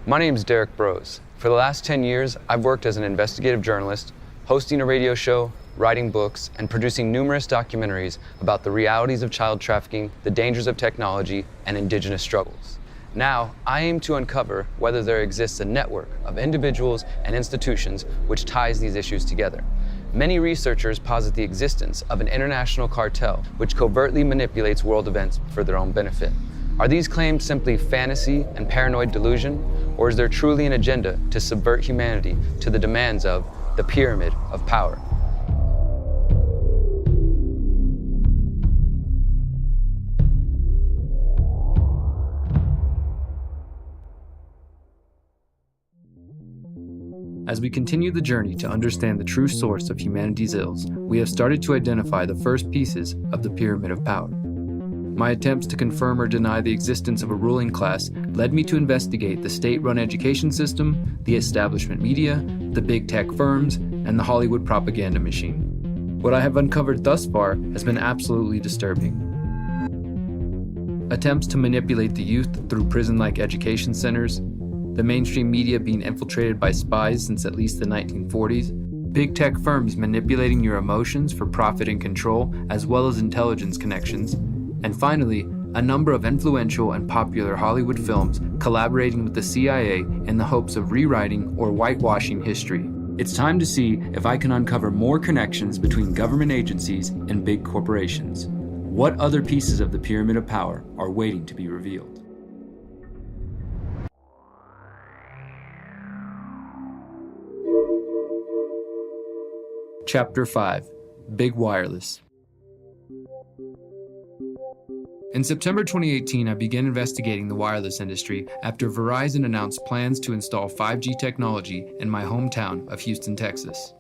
My name is Derek Brose. For the last 10 years, I've worked as an investigative journalist, hosting a radio show, writing books, and producing numerous documentaries about the realities of child trafficking, the dangers of technology, and indigenous struggles. Now, I aim to uncover whether there exists a network of individuals and institutions which ties these issues together. Many researchers posit the existence of an international cartel which covertly manipulates world events for their own benefit. Are these claims simply fantasy and paranoid delusion, or is there truly an agenda to subvert humanity to the demands of the pyramid of power? As we continue the journey to understand the true source of humanity's ills, we have started to identify the first pieces of the pyramid of power. My attempts to confirm or deny the existence of a ruling class led me to investigate the state-run education system, the establishment media, the big tech firms, and the Hollywood propaganda machine. What I have uncovered thus far has been absolutely disturbing. Attempts to manipulate the youth through prison-like education centers, the mainstream media being infiltrated by spies since at least the 1940s, big tech firms manipulating your emotions for profit and control, as well as intelligence connections, and finally, a number of influential and popular Hollywood films collaborating with the CIA in the hopes of rewriting or whitewashing history. It's time to see if I can uncover more connections between government agencies and big corporations. What other pieces of the pyramid of power are waiting to be revealed? Chapter 5: Big Wireless. In September 2018, I began investigating the wireless industry after Verizon announced plans to install 5G technology in my hometown of Houston, Texas.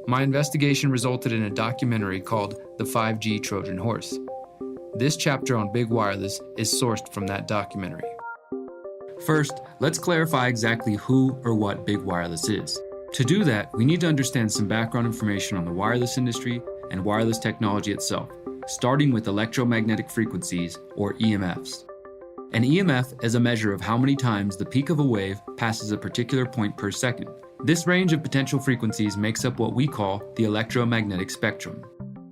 My investigation resulted in a documentary called The 5G Trojan Horse. This chapter on big wireless is sourced from that documentary. First, let's clarify exactly who or what big wireless is. To do that, we need to understand some background information on the wireless industry and wireless technology itself, starting with electromagnetic frequencies, or EMFs. An EMF is a measure of how many times the peak of a wave passes a particular point per second. This range of potential frequencies makes up what we call the electromagnetic spectrum.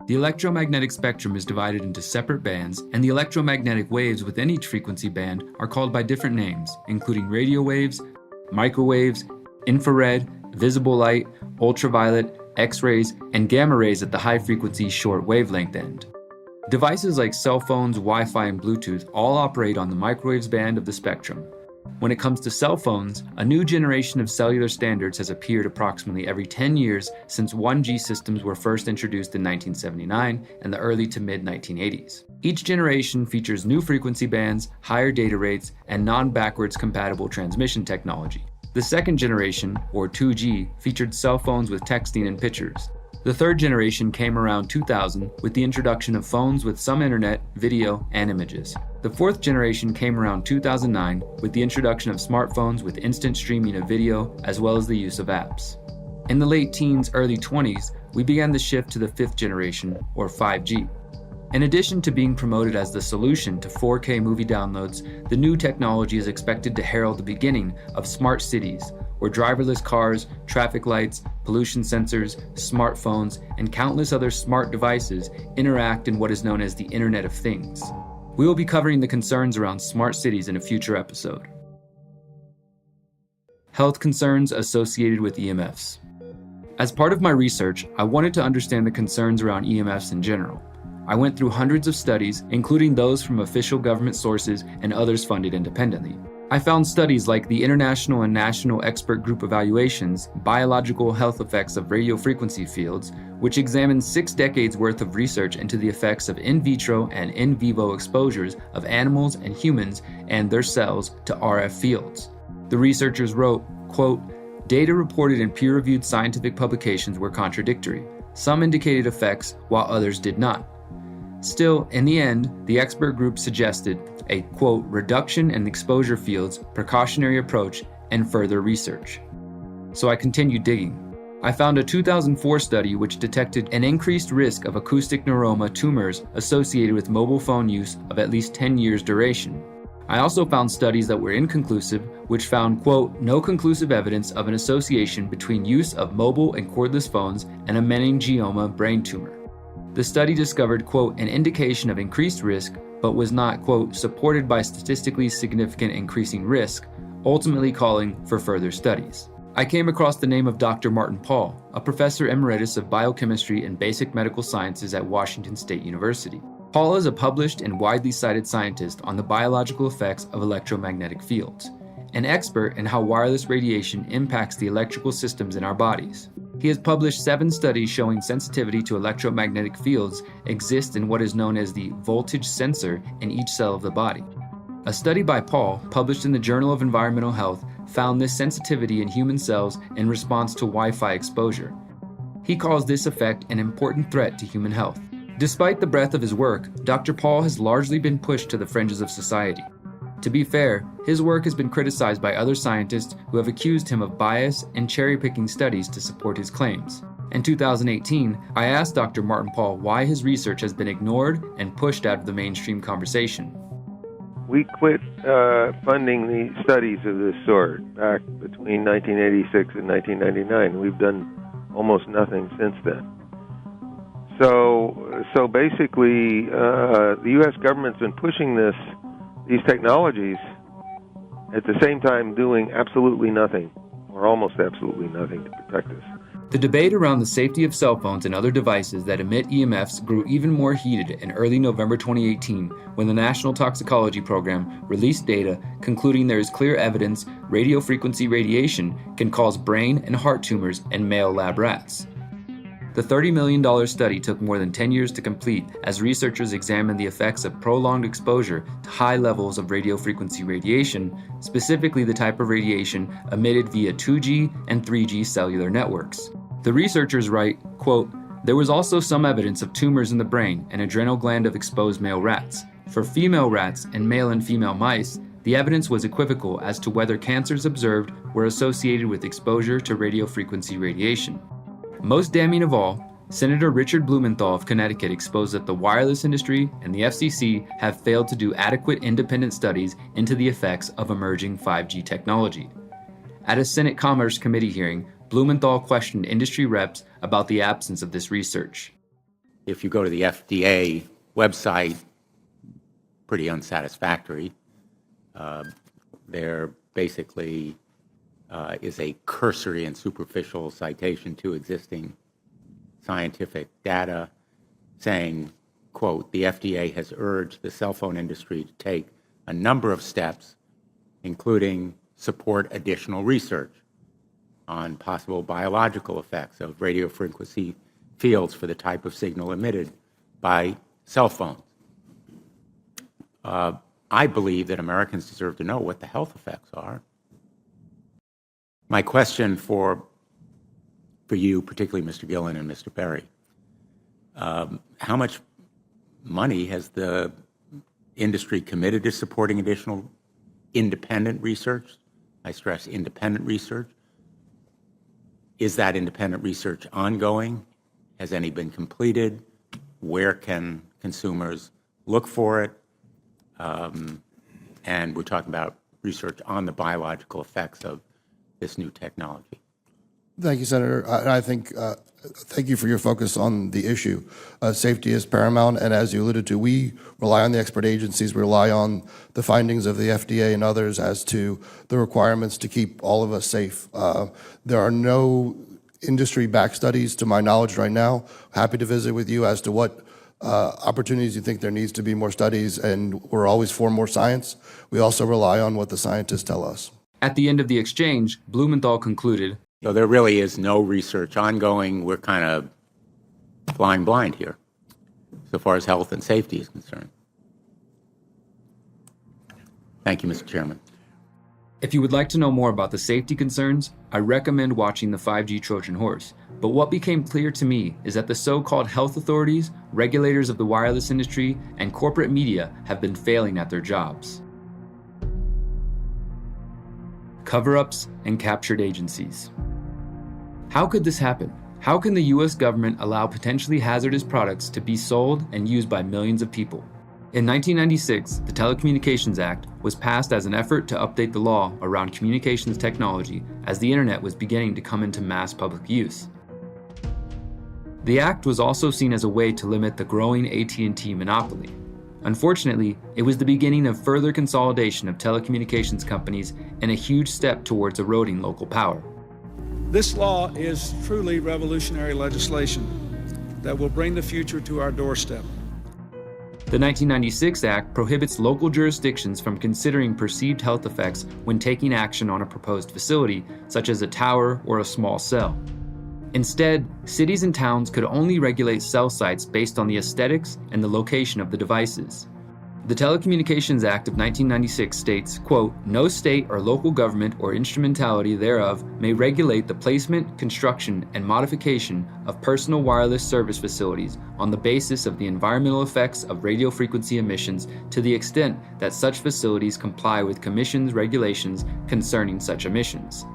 The electromagnetic spectrum is divided into separate bands, and the electromagnetic waves within each frequency band are called by different names, including radio waves, microwaves, infrared, visible light, ultraviolet, X-rays, and gamma rays at the high-frequency short wavelength end. Devices like cell phones, Wi-Fi, and Bluetooth all operate on the microwaves band of the spectrum. When it comes to cell phones, a new generation of cellular standards has appeared approximately every 10 years since 1G systems were first introduced in 1979 and the early to mid-1980s. Each generation features new frequency bands, higher data rates, and non-backwards compatible transmission technology. The second generation, or 2G, featured cell phones with texting and pictures. The third generation came around 2000 with the introduction of phones with some internet, video, and images. The fourth generation came around 2009 with the introduction of smartphones with instant streaming of video as well as the use of apps. In the late teens, early 20s, we began the shift to the fifth generation, or 5G. In addition to being promoted as the solution to 4K movie downloads, the new technology is expected to herald the beginning of smart cities, where driverless cars, traffic lights, pollution sensors, smartphones, and countless other smart devices interact in what is known as the Internet of Things. We will be covering the concerns around smart cities in a future episode. Health concerns associated with EMFs. As part of my research, I wanted to understand the concerns around EMFs in general. I went through hundreds of studies, including those from official government sources and others funded independently. I found studies like the International and National Expert Group Evaluations, Biological Health Effects of Radio Frequency Fields, which examined 6 decades worth of research into the effects of in vitro and in vivo exposures of animals and humans and their cells to RF fields. The researchers wrote, quote, "Data reported in peer-reviewed scientific publications were contradictory. Some indicated effects while others did not. Still, in the end, the expert group suggested a, quote, reduction in exposure fields, precautionary approach, and further research." So I continued digging. I found a 2004 study which detected an increased risk of acoustic neuroma tumors associated with mobile phone use of at least 10 years duration. I also found studies that were inconclusive, which found, quote, no conclusive evidence of an association between use of mobile and cordless phones and a meningioma brain tumor. The study discovered, quote, an indication of increased risk, but was not, quote, supported by statistically significant increasing risk, ultimately calling for further studies. I came across the name of Dr. Martin Pall, a professor emeritus of biochemistry and basic medical sciences at Washington State University. Pall is a published and widely cited scientist on the biological effects of electromagnetic fields, an expert in how wireless radiation impacts the electrical systems in our bodies. He has published 7 studies showing sensitivity to electromagnetic fields exists in what is known as the voltage sensor in each cell of the body. A study by Pall, published in the Journal of Environmental Health, found this sensitivity in human cells in response to Wi-Fi exposure. He calls this effect an important threat to human health. Despite the breadth of his work, Dr. Pall has largely been pushed to the fringes of society. To be fair, his work has been criticized by other scientists who have accused him of bias and cherry-picking studies to support his claims. In 2018, I asked Dr. Martin Pall why his research has been ignored and pushed out of the mainstream conversation. We quit funding the studies of this sort back between 1986 and 1999. We've done almost nothing since then. So basically, the U.S. government's been pushing these technologies at the same time doing absolutely nothing, or almost absolutely nothing, to protect us. The debate around the safety of cell phones and other devices that emit EMFs grew even more heated in early November 2018 when the National Toxicology Program released data concluding there is clear evidence radiofrequency radiation can cause brain and heart tumors in male lab rats. The $30 million study took more than 10 years to complete as researchers examined the effects of prolonged exposure to high levels of radiofrequency radiation, specifically the type of radiation emitted via 2G and 3G cellular networks. The researchers write, quote, there was also some evidence of tumors in the brain and adrenal gland of exposed male rats. For female rats and male and female mice, the evidence was equivocal as to whether cancers observed were associated with exposure to radiofrequency radiation. Most damning of all, Senator Richard Blumenthal of Connecticut exposed that the wireless industry and the FCC have failed to do adequate independent studies into the effects of emerging 5G technology. At a Senate Commerce Committee hearing, Blumenthal questioned industry reps about the absence of this research. If you go to the FDA website, pretty unsatisfactory. There basically is a cursory and superficial citation to existing scientific data saying, quote, the FDA has urged the cell phone industry to take a number of steps, including support additional research on possible biological effects of radiofrequency fields for the type of signal emitted by cell phones. I believe that Americans deserve to know what the health effects are. My question for you, particularly Mr. Gillen and Mr. Perry, how much money has the industry committed to supporting additional independent research? I stress independent research. Is that independent research ongoing? Has any been completed? Where can consumers look for it? And we're talking about research on the biological effects of this new technology. Thank you, Senator. I think, thank you for your focus on the issue. Safety is paramount, and as you alluded to, we rely on the expert agencies, we rely on the findings of the FDA and others as to the requirements to keep all of us safe. There are no industry-backed studies, to my knowledge right now. Happy to visit with you as to what opportunities you think there needs to be more studies, and we're always for more science. We also rely on what the scientists tell us. At the end of the exchange, Blumenthal concluded, so there really is no research ongoing. We're kind of flying blind here, so far as health and safety is concerned. Thank you, Mr. Chairman. if you would like to know more about the safety concerns, I recommend watching the 5G Trojan Horse. But what became clear to me is that the so-called health authorities, regulators of the wireless industry, and corporate media have been failing at their jobs. Cover-ups and captured agencies. How could this happen? How can the US government allow potentially hazardous products to be sold and used by millions of people? In 1996, the Telecommunications Act was passed as an effort to update the law around communications technology as the internet was beginning to come into mass public use. The act was also seen as a way to limit the growing AT&T monopoly. Unfortunately, it was the beginning of further consolidation of telecommunications companies and a huge step towards eroding local power. This law is truly revolutionary legislation that will bring the future to our doorstep. The 1996 Act prohibits local jurisdictions from considering perceived health effects when taking action on a proposed facility, such as a tower or a small cell. Instead, cities and towns could only regulate cell sites based on the aesthetics and the location of the devices. The Telecommunications Act of 1996 states, quote, "No state or local government or instrumentality thereof may regulate the placement, construction, and modification of personal wireless service facilities on the basis of the environmental effects of radio frequency emissions to the extent that such facilities comply with Commission's regulations concerning such emissions."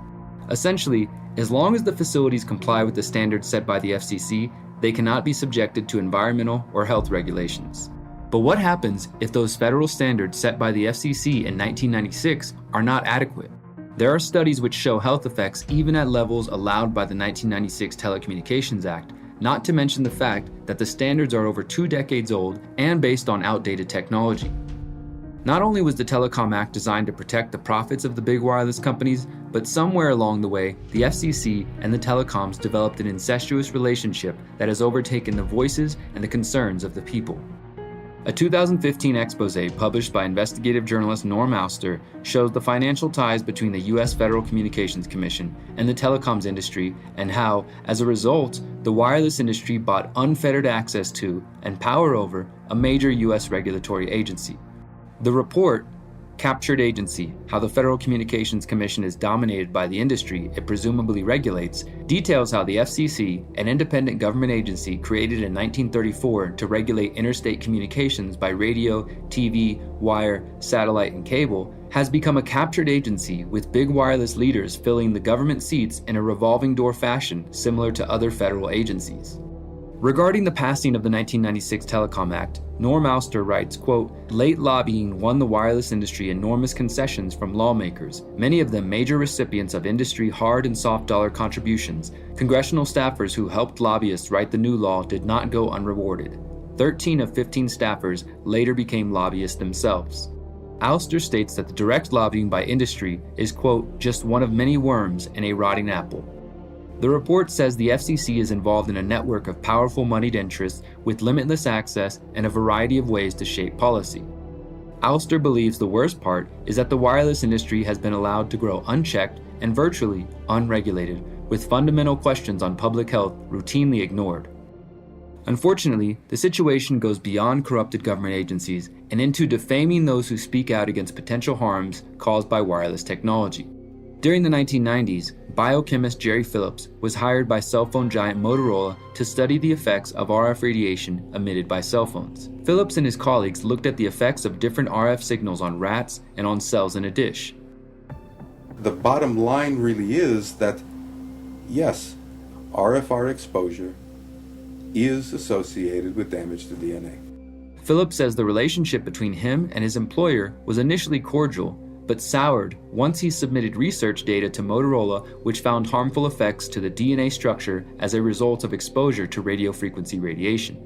Essentially, as long as the facilities comply with the standards set by the FCC, they cannot be subjected to environmental or health regulations. But what happens if those federal standards set by the FCC in 1996 are not adequate? There are studies which show health effects even at levels allowed by the 1996 Telecommunications Act, not to mention the fact that the standards are over 2 decades old and based on outdated technology. Not only was the Telecom Act designed to protect the profits of the big wireless companies, but somewhere along the way, the FCC and the telecoms developed an incestuous relationship that has overtaken the voices and the concerns of the people. A 2015 expose published by investigative journalist Norm Auster shows the financial ties between the U.S. Federal Communications Commission and the telecoms industry and how, as a result, the wireless industry bought unfettered access to and power over a major U.S. regulatory agency. The report, Captured Agency, How the Federal Communications Commission is Dominated by the Industry It Presumably Regulates, details how the FCC, an independent government agency created in 1934 to regulate interstate communications by radio, TV, wire, satellite, and cable, has become a captured agency with big wireless leaders filling the government seats in a revolving door fashion similar to other federal agencies. Regarding the passing of the 1996 Telecom Act, Norm Auster writes, quote, "Late lobbying won the wireless industry enormous concessions from lawmakers, many of them major recipients of industry hard and soft dollar contributions. Congressional staffers who helped lobbyists write the new law did not go unrewarded. 13 of 15 staffers later became lobbyists themselves." Auster states that the direct lobbying by industry is, quote, "just one of many worms in a rotting apple." The report says the FCC is involved in a network of powerful moneyed interests with limitless access and a variety of ways to shape policy. Auster believes the worst part is that the wireless industry has been allowed to grow unchecked and virtually unregulated, with fundamental questions on public health routinely ignored. Unfortunately, the situation goes beyond corrupted government agencies and into defaming those who speak out against potential harms caused by wireless technology. During the 1990s, biochemist Jerry Phillips was hired by cell phone giant Motorola to study the effects of RF radiation emitted by cell phones. Phillips and his colleagues looked at the effects of different RF signals on rats and on cells in a dish. The bottom line really is that, yes, RFR exposure is associated with damage to DNA. Phillips says the relationship between him and his employer was initially cordial, but soured once he submitted research data to Motorola which found harmful effects to the DNA structure as a result of exposure to radio frequency radiation.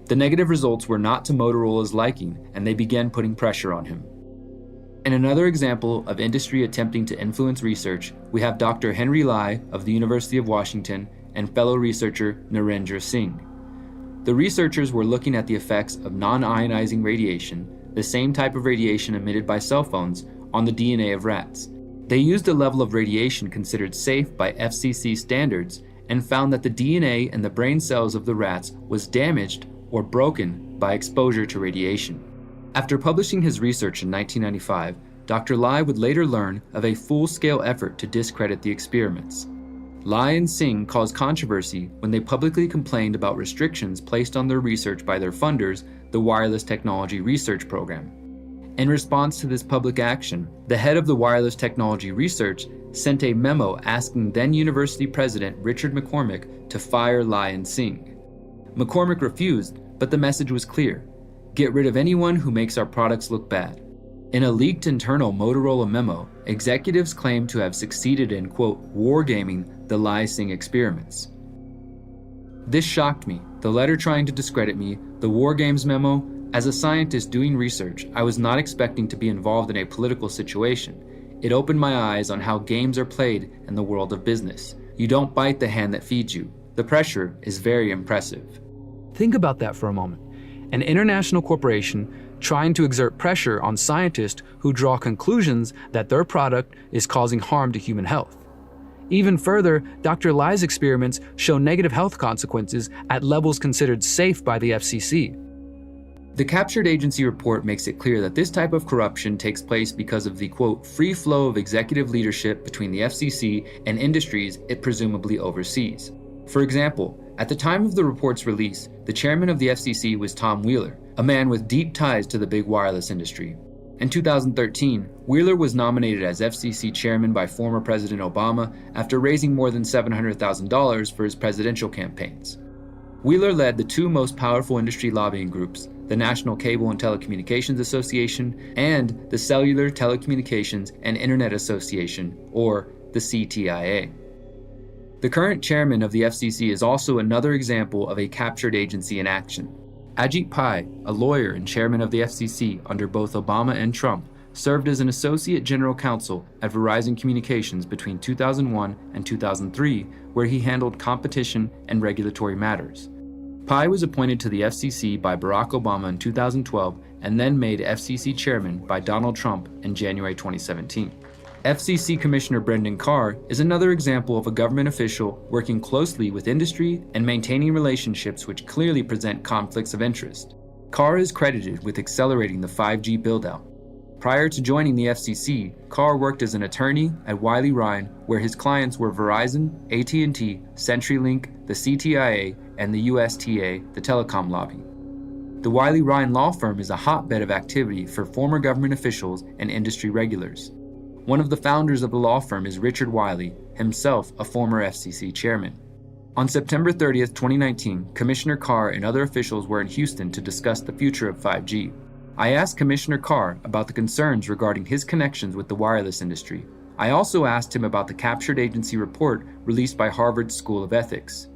The negative results were not to Motorola's liking, and they began putting pressure on him. In another example of industry attempting to influence research, we have Dr. Henry Lai of the University of Washington and fellow researcher Narendra Singh. The researchers were looking at the effects of non-ionizing radiation, the same type of radiation emitted by cell phones, on the DNA of rats. They used a level of radiation considered safe by FCC standards and found that the DNA in the brain cells of the rats was damaged or broken by exposure to radiation. After publishing his research in 1995, Dr. Lai would later learn of a full-scale effort to discredit the experiments. Lai and Singh caused controversy when they publicly complained about restrictions placed on their research by their funders, the Wireless Technology Research Program. In response to this public action, the head of the Wireless Technology Research sent a memo asking then University President Richard McCormick to fire Lai and Singh. McCormick refused, but the message was clear. Get rid of anyone who makes our products look bad. In a leaked internal Motorola memo, executives claim to have succeeded in, quote, wargaming the lie-sing experiments. This shocked me, the letter trying to discredit me, the War Games memo. As a scientist doing research, I was not expecting to be involved in a political situation. It opened my eyes on how games are played in the world of business. You don't bite the hand that feeds you. The pressure is very impressive. Think about that for a moment. An international corporation trying to exert pressure on scientists who draw conclusions that their product is causing harm to human health. Even further, Dr. Lai's experiments show negative health consequences at levels considered safe by the FCC. The captured agency report makes it clear that this type of corruption takes place because of the, quote, free flow of executive leadership between the FCC and industries it presumably oversees. For example, at the time of the report's release, the chairman of the FCC was Tom Wheeler, a man with deep ties to the big wireless industry. In 2013, Wheeler was nominated as FCC chairman by former President Obama after raising more than $700,000 for his presidential campaigns. Wheeler led the two most powerful industry lobbying groups, the National Cable and Telecommunications Association and the Cellular, Telecommunications and Internet Association, or the CTIA. The current chairman of the FCC is also another example of a captured agency in action. Ajit Pai, a lawyer and chairman of the FCC under both Obama and Trump, served as an associate general counsel at Verizon Communications between 2001 and 2003, where he handled competition and regulatory matters. Pai was appointed to the FCC by Barack Obama in 2012 and then made FCC chairman by Donald Trump in January 2017. FCC Commissioner Brendan Carr is another example of a government official working closely with industry and maintaining relationships which clearly present conflicts of interest. Carr is credited with accelerating the 5G build-out. Prior to joining the FCC, Carr worked as an attorney at Wiley Ryan, where his clients were Verizon, AT&T, CenturyLink, the CTIA, and the USTA, the telecom lobby. The Wiley Ryan law firm is a hotbed of activity for former government officials and industry regulars. One of the founders of the law firm is Richard Wiley, himself a former FCC chairman. On September 30th, 2019, Commissioner Carr and other officials were in Houston to discuss the future of 5G. I asked Commissioner Carr about the concerns regarding his connections with the wireless industry. I also asked him about the captured agency report released by Harvard School of Ethics.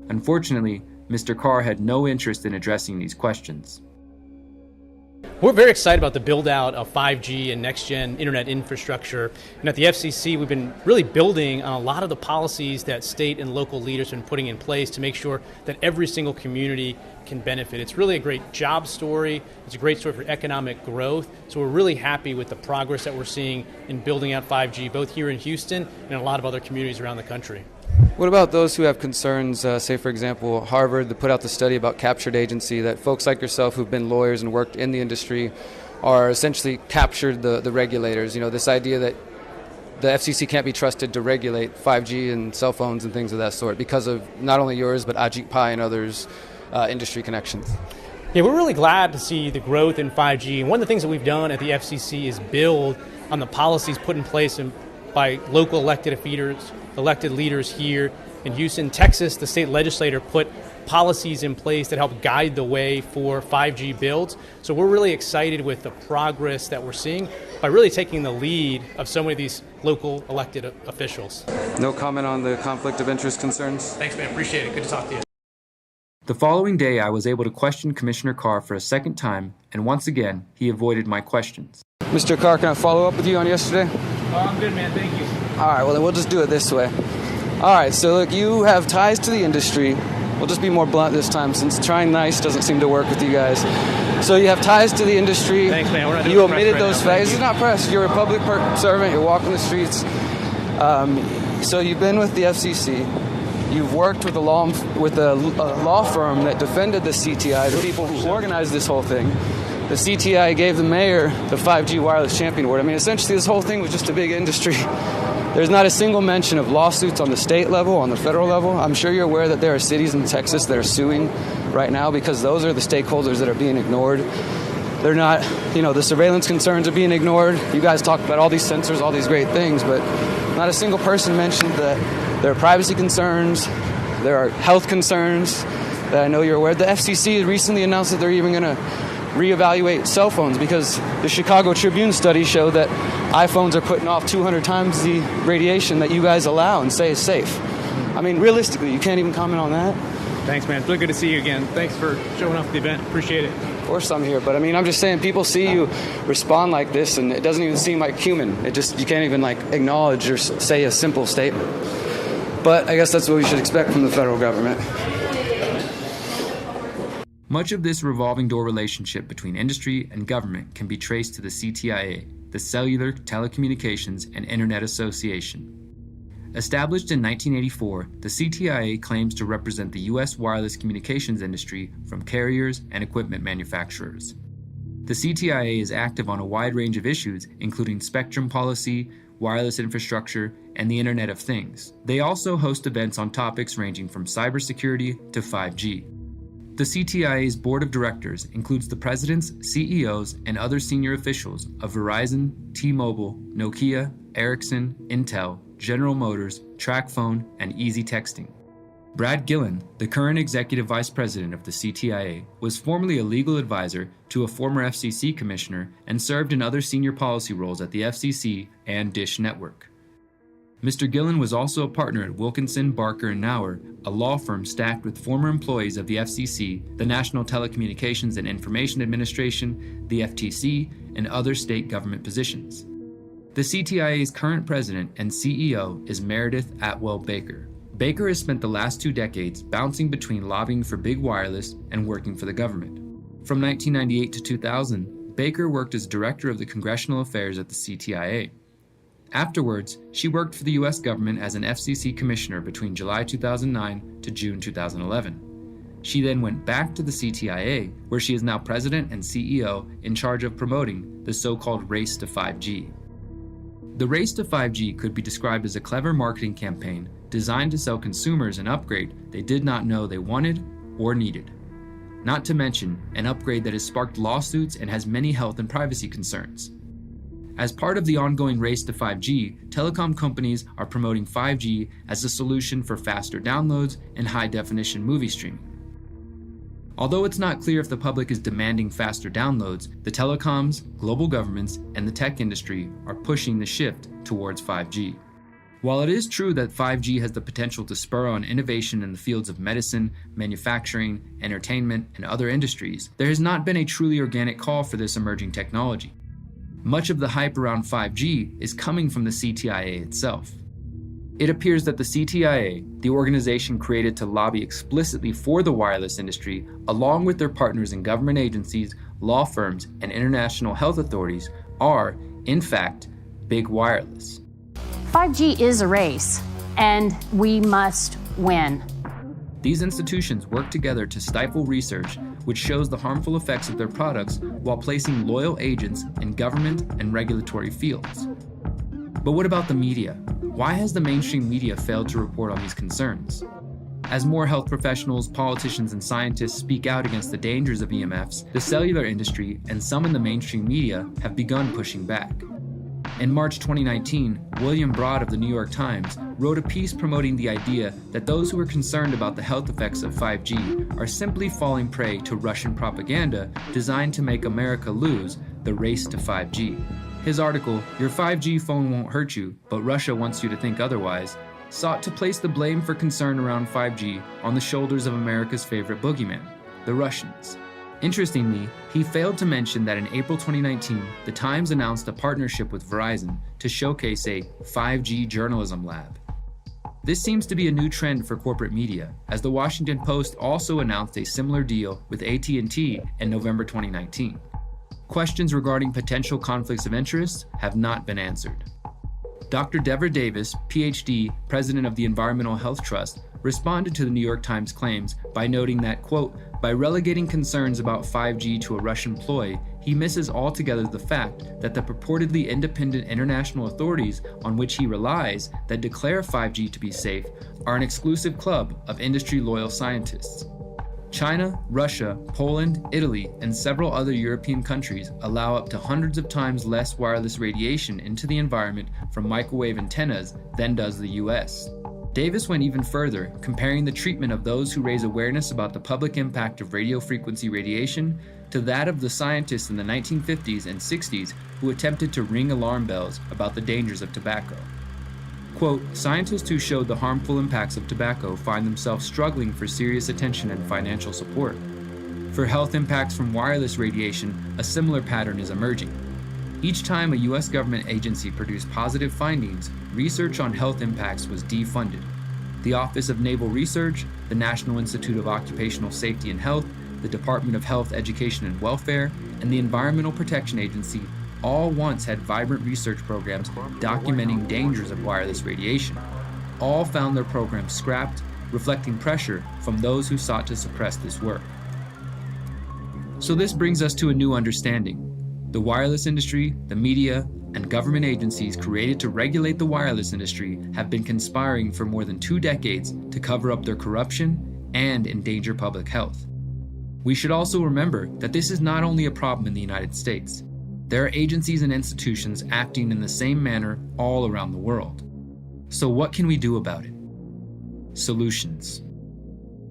Unfortunately, Mr. Carr had no interest in addressing these questions. We're very excited about the build-out of 5G and next-gen internet infrastructure. And at the FCC, we've been really building on a lot of the policies that state and local leaders have been putting in place to make sure that every single community can benefit. It's really a great job story. It's a great story for economic growth. So we're really happy with the progress that we're seeing in building out 5G, both here in Houston and in a lot of other communities around the country. What about those who have concerns, say, for example, Harvard that put out the study about captured agency, that folks like yourself who've been lawyers and worked in the industry are essentially captured the regulators? You know, this idea that the FCC can't be trusted to regulate 5G and cell phones and things of that sort because of not only yours, but Ajit Pai and others' industry connections. Yeah, we're really glad to see the growth in 5G. And one of the things that we've done at the FCC is build on the policies put in place by local elected leaders here in Houston. Texas, the state legislature put policies in place that help guide the way for 5G builds. So we're really excited with the progress that we're seeing by really taking the lead of so many of these local elected officials. No comment on the conflict of interest concerns? Thanks, man. Appreciate it. Good to talk to you. The following day, I was able to question Commissioner Carr for a second time, and once again, he avoided my questions. Mr. Carr, can I follow up with you on yesterday? Oh, I'm good, man. Thank you. All right, well, then we'll just do it this way. All right, so look, you have ties to the industry. We'll just be more blunt this time since trying nice doesn't seem to work with you guys. So you have ties to the industry. Thanks, man. We're not doing you press omitted right those now. facts. This is not press. You're a public servant. You're walking the streets. So you've been with the FCC. You've worked with a law firm that defended the CTI, the people who organized this whole thing. The CTI gave the mayor the 5G Wireless Champion Award. I mean, essentially, this whole thing was just a big industry. There's not a single mention of lawsuits on the state level, on the federal level. I'm sure you're aware that there are cities in Texas that are suing right now because those are the stakeholders that are being ignored. They're not, the surveillance concerns are being ignored. You guys talk about all these sensors, all these great things, but not a single person mentioned that there are privacy concerns, there are health concerns that I know you're aware. The FCC recently announced that they're even going to reevaluate cell phones, because the Chicago Tribune study showed that iPhones are putting off 200 times the radiation that you guys allow and say is safe. I mean, realistically, you can't even comment on that. Thanks, man. It's really good to see you again. Thanks for showing up at the event. Appreciate it. Of course I'm here, but I mean, I'm just saying, people see you respond like this, and it doesn't even seem like human. You can't even like acknowledge or say a simple statement. But I guess that's what we should expect from the federal government. Much of this revolving door relationship between industry and government can be traced to the CTIA, the Cellular, Telecommunications, and Internet Association. Established in 1984, the CTIA claims to represent the U.S. wireless communications industry from carriers and equipment manufacturers. The CTIA is active on a wide range of issues, including spectrum policy, wireless infrastructure, and the Internet of Things. They also host events on topics ranging from cybersecurity to 5G. The CTIA's board of directors includes the presidents, CEOs, and other senior officials of Verizon, T-Mobile, Nokia, Ericsson, Intel, General Motors, TracFone, and Easy Texting. Brad Gillen, the current executive vice president of the CTIA, was formerly a legal advisor to a former FCC commissioner and served in other senior policy roles at the FCC and Dish Network. Mr. Gillen was also a partner at Wilkinson, Barker & Nauer, a law firm stacked with former employees of the FCC, the National Telecommunications and Information Administration, the FTC, and other state government positions. The CTIA's current president and CEO is Meredith Atwell Baker. Baker has spent the last 2 decades bouncing between lobbying for big wireless and working for the government. From 1998 to 2000, Baker worked as director of the congressional affairs at the CTIA. Afterwards, she worked for the U.S. government as an FCC commissioner between July 2009 to June 2011. She then went back to the CTIA, where she is now president and CEO in charge of promoting the so-called race to 5G. The race to 5G could be described as a clever marketing campaign designed to sell consumers an upgrade they did not know they wanted or needed. Not to mention, an upgrade that has sparked lawsuits and has many health and privacy concerns. As part of the ongoing race to 5G, telecom companies are promoting 5G as a solution for faster downloads and high-definition movie streaming. Although it's not clear if the public is demanding faster downloads, the telecoms, global governments, and the tech industry are pushing the shift towards 5G. While it is true that 5G has the potential to spur on innovation in the fields of medicine, manufacturing, entertainment, and other industries, there has not been a truly organic call for this emerging technology. Much of the hype around 5G is coming from the CTIA itself. It appears that the CTIA, the organization created to lobby explicitly for the wireless industry, along with their partners in government agencies, law firms, and international health authorities, are, in fact, big wireless. 5G is a race, and we must win. These institutions work together to stifle research which shows the harmful effects of their products while placing loyal agents in government and regulatory fields. But what about the media? Why has the mainstream media failed to report on these concerns? As more health professionals, politicians, and scientists speak out against the dangers of EMFs, the cellular industry and some in the mainstream media have begun pushing back. In March 2019, William Broad of the New York Times wrote a piece promoting the idea that those who are concerned about the health effects of 5G are simply falling prey to Russian propaganda designed to make America lose the race to 5G. His article, "Your 5G phone won't hurt you, but Russia wants you to think otherwise," sought to place the blame for concern around 5G on the shoulders of America's favorite boogeyman, the Russians. Interestingly, he failed to mention that in April 2019, the Times announced a partnership with Verizon to showcase a 5G journalism lab. This seems to be a new trend for corporate media, as the Washington Post also announced a similar deal with AT&T in November 2019. Questions regarding potential conflicts of interest have not been answered. Dr. Deborah Davis, PhD, president of the Environmental Health Trust, responded to the New York Times claims by noting that, quote, by relegating concerns about 5G to a Russian ploy, he misses altogether the fact that the purportedly independent international authorities on which he relies that declare 5G to be safe are an exclusive club of industry-loyal scientists. China, Russia, Poland, Italy, and several other European countries allow up to hundreds of times less wireless radiation into the environment from microwave antennas than does the US. Davis went even further, comparing the treatment of those who raise awareness about the public impact of radio frequency radiation to that of the scientists in the 1950s and 60s who attempted to ring alarm bells about the dangers of tobacco. Quote, scientists who showed the harmful impacts of tobacco find themselves struggling for serious attention and financial support. For health impacts from wireless radiation, a similar pattern is emerging. Each time a U.S. government agency produced positive findings, research on health impacts was defunded. The Office of Naval Research, the National Institute of Occupational Safety and Health, the Department of Health, Education and Welfare, and the Environmental Protection Agency all once had vibrant research programs documenting dangers of wireless radiation. All found their programs scrapped, reflecting pressure from those who sought to suppress this work. So this brings us to a new understanding. The wireless industry, the media, and government agencies created to regulate the wireless industry have been conspiring for more than 2 decades to cover up their corruption and endanger public health. We should also remember that this is not only a problem in the United States. There are agencies and institutions acting in the same manner all around the world. So what can we do about it? Solutions.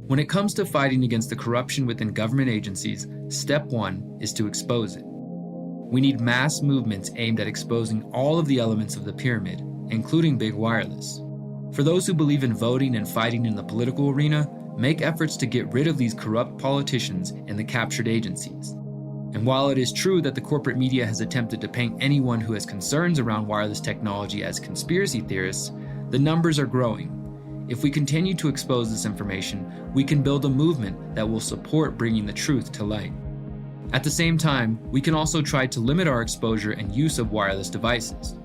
When it comes to fighting against the corruption within government agencies, step 1 is to expose it. We need mass movements aimed at exposing all of the elements of the pyramid, including big wireless. For those who believe in voting and fighting in the political arena, make efforts to get rid of these corrupt politicians and the captured agencies. And while it is true that the corporate media has attempted to paint anyone who has concerns around wireless technology as conspiracy theorists, the numbers are growing. If we continue to expose this information, we can build a movement that will support bringing the truth to light. At the same time, we can also try to limit our exposure and use of wireless devices.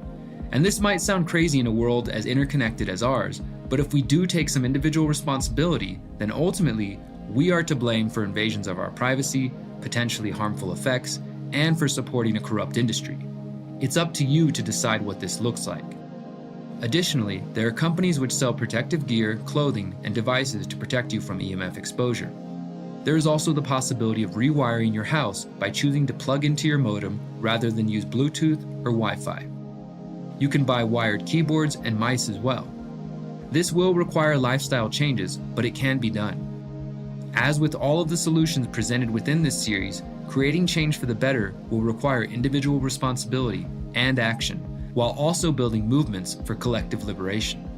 And this might sound crazy in a world as interconnected as ours, but if we do take some individual responsibility, then ultimately, we are to blame for invasions of our privacy, potentially harmful effects, and for supporting a corrupt industry. It's up to you to decide what this looks like. Additionally, there are companies which sell protective gear, clothing, and devices to protect you from EMF exposure. There is also the possibility of rewiring your house by choosing to plug into your modem rather than use Bluetooth or Wi-Fi. You can buy wired keyboards and mice as well. This will require lifestyle changes, but it can be done. As with all of the solutions presented within this series, creating change for the better will require individual responsibility and action, while also building movements for collective liberation.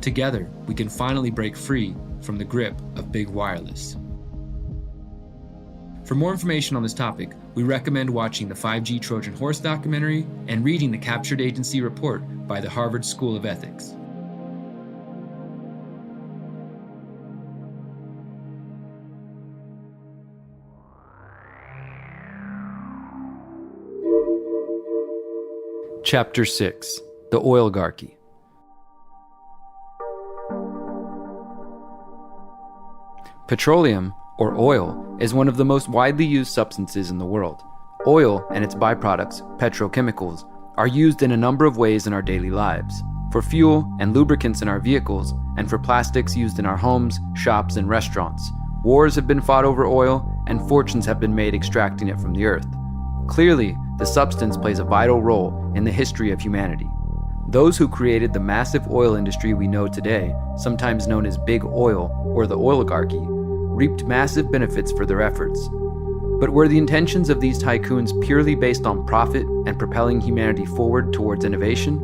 Together, we can finally break free from the grip of big wireless. For more information on this topic, we recommend watching the 5G Trojan Horse documentary and reading the Captured Agency report by the Harvard School of Ethics. Chapter 6: The Oligarchy. Petroleum, or oil, is one of the most widely used substances in the world. Oil and its byproducts, petrochemicals, are used in a number of ways in our daily lives. For fuel and lubricants in our vehicles, and for plastics used in our homes, shops, and restaurants. Wars have been fought over oil, and fortunes have been made extracting it from the earth. Clearly, the substance plays a vital role in the history of humanity. Those who created the massive oil industry we know today, sometimes known as Big Oil or the oligarchy, reaped massive benefits for their efforts. But were the intentions of these tycoons purely based on profit and propelling humanity forward towards innovation?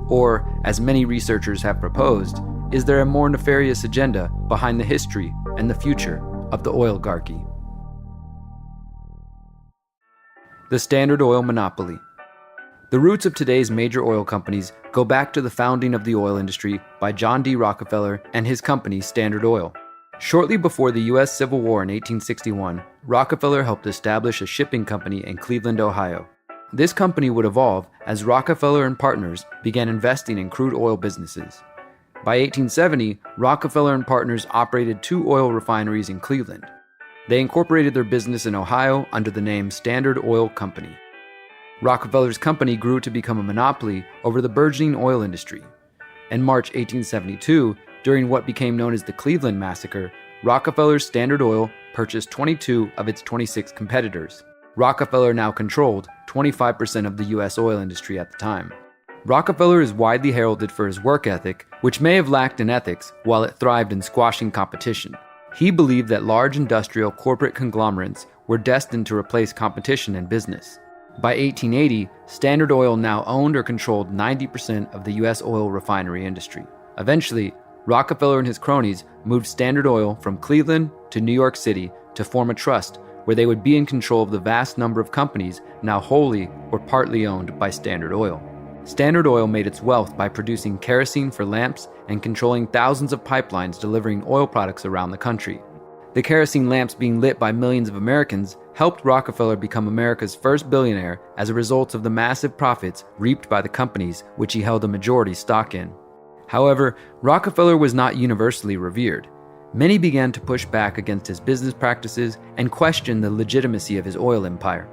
Or, as many researchers have proposed, is there a more nefarious agenda behind the history and the future of the oligarchy? The Standard Oil Monopoly. The roots of today's major oil companies go back to the founding of the oil industry by John D. Rockefeller and his company Standard Oil. Shortly before the U.S. Civil War in 1861, Rockefeller helped establish a shipping company in Cleveland, Ohio. This company would evolve as Rockefeller and partners began investing in crude oil businesses. By 1870, Rockefeller and partners operated 2 oil refineries in Cleveland. They incorporated their business in Ohio under the name Standard Oil Company. Rockefeller's company grew to become a monopoly over the burgeoning oil industry. In March 1872, during what became known as the Cleveland Massacre, Rockefeller's Standard Oil purchased 22 of its 26 competitors. Rockefeller now controlled 25% of the U.S. oil industry at the time. Rockefeller is widely heralded for his work ethic, which may have lacked in ethics while it thrived in squashing competition. He believed that large industrial corporate conglomerates were destined to replace competition in business. By 1880, Standard Oil now owned or controlled 90% of the U.S. oil refinery industry. Eventually, Rockefeller and his cronies moved Standard Oil from Cleveland to New York City to form a trust where they would be in control of the vast number of companies now wholly or partly owned by Standard Oil. Standard Oil made its wealth by producing kerosene for lamps and controlling thousands of pipelines delivering oil products around the country. The kerosene lamps being lit by millions of Americans helped Rockefeller become America's first billionaire as a result of the massive profits reaped by the companies which he held a majority stock in. However, Rockefeller was not universally revered. Many began to push back against his business practices and question the legitimacy of his oil empire.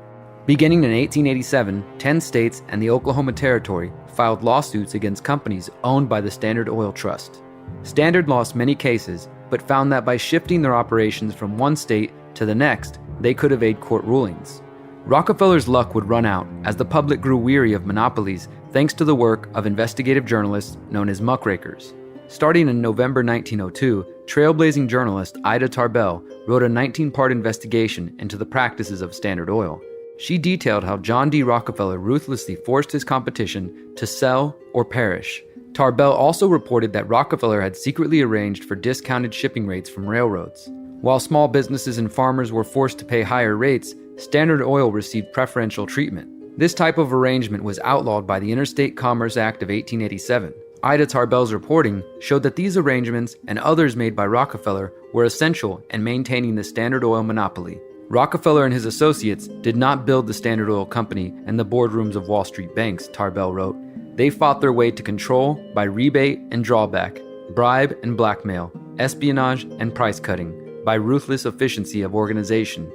Beginning in 1887, 10 states and the Oklahoma Territory filed lawsuits against companies owned by the Standard Oil Trust. Standard lost many cases, but found that by shifting their operations from one state to the next, they could evade court rulings. Rockefeller's luck would run out as the public grew weary of monopolies thanks to the work of investigative journalists known as muckrakers. Starting in November 1902, trailblazing journalist Ida Tarbell wrote a 19-part investigation into the practices of Standard Oil. She detailed how John D. Rockefeller ruthlessly forced his competition to sell or perish. Tarbell also reported that Rockefeller had secretly arranged for discounted shipping rates from railroads. While small businesses and farmers were forced to pay higher rates, Standard Oil received preferential treatment. This type of arrangement was outlawed by the Interstate Commerce Act of 1887. Ida Tarbell's reporting showed that these arrangements and others made by Rockefeller were essential in maintaining the Standard Oil monopoly. Rockefeller and his associates did not build the Standard Oil Company and the boardrooms of Wall Street banks, Tarbell wrote. They fought their way to control by rebate and drawback, bribe and blackmail, espionage and price cutting, by ruthless efficiency of organization.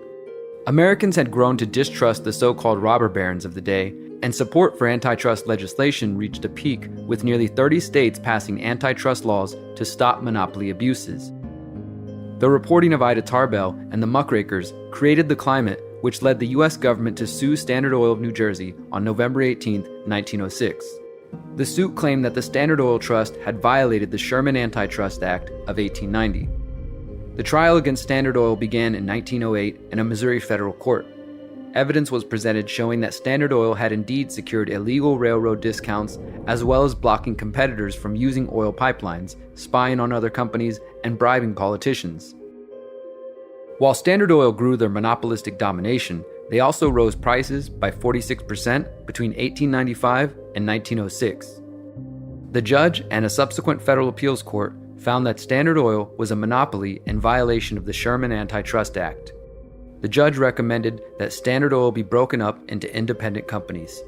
Americans had grown to distrust the so-called robber barons of the day, and support for antitrust legislation reached a peak, with nearly 30 states passing antitrust laws to stop monopoly abuses. The reporting of Ida Tarbell and the muckrakers created the climate which led the U.S. government to sue Standard Oil of New Jersey on November 18, 1906. The suit claimed that the Standard Oil Trust had violated the Sherman Antitrust Act of 1890. The trial against Standard Oil began in 1908 in a Missouri federal court. Evidence was presented showing that Standard Oil had indeed secured illegal railroad discounts, as well as blocking competitors from using oil pipelines, spying on other companies, and bribing politicians. While Standard Oil grew their monopolistic domination, they also rose prices by 46% between 1895 and 1906. The judge and a subsequent federal appeals court found that Standard Oil was a monopoly in violation of the Sherman Antitrust Act. The judge recommended that Standard Oil be broken up into independent companies.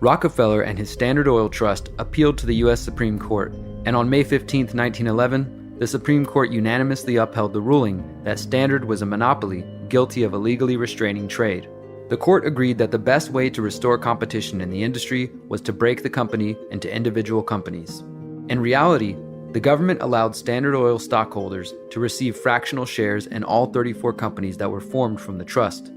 Rockefeller and his Standard Oil Trust appealed to the U.S. Supreme Court, and on May 15, 1911, the Supreme Court unanimously upheld the ruling that Standard was a monopoly guilty of illegally restraining trade. The court agreed that the best way to restore competition in the industry was to break the company into individual companies. In reality, the government allowed Standard Oil stockholders to receive fractional shares in all 34 companies that were formed from the trust.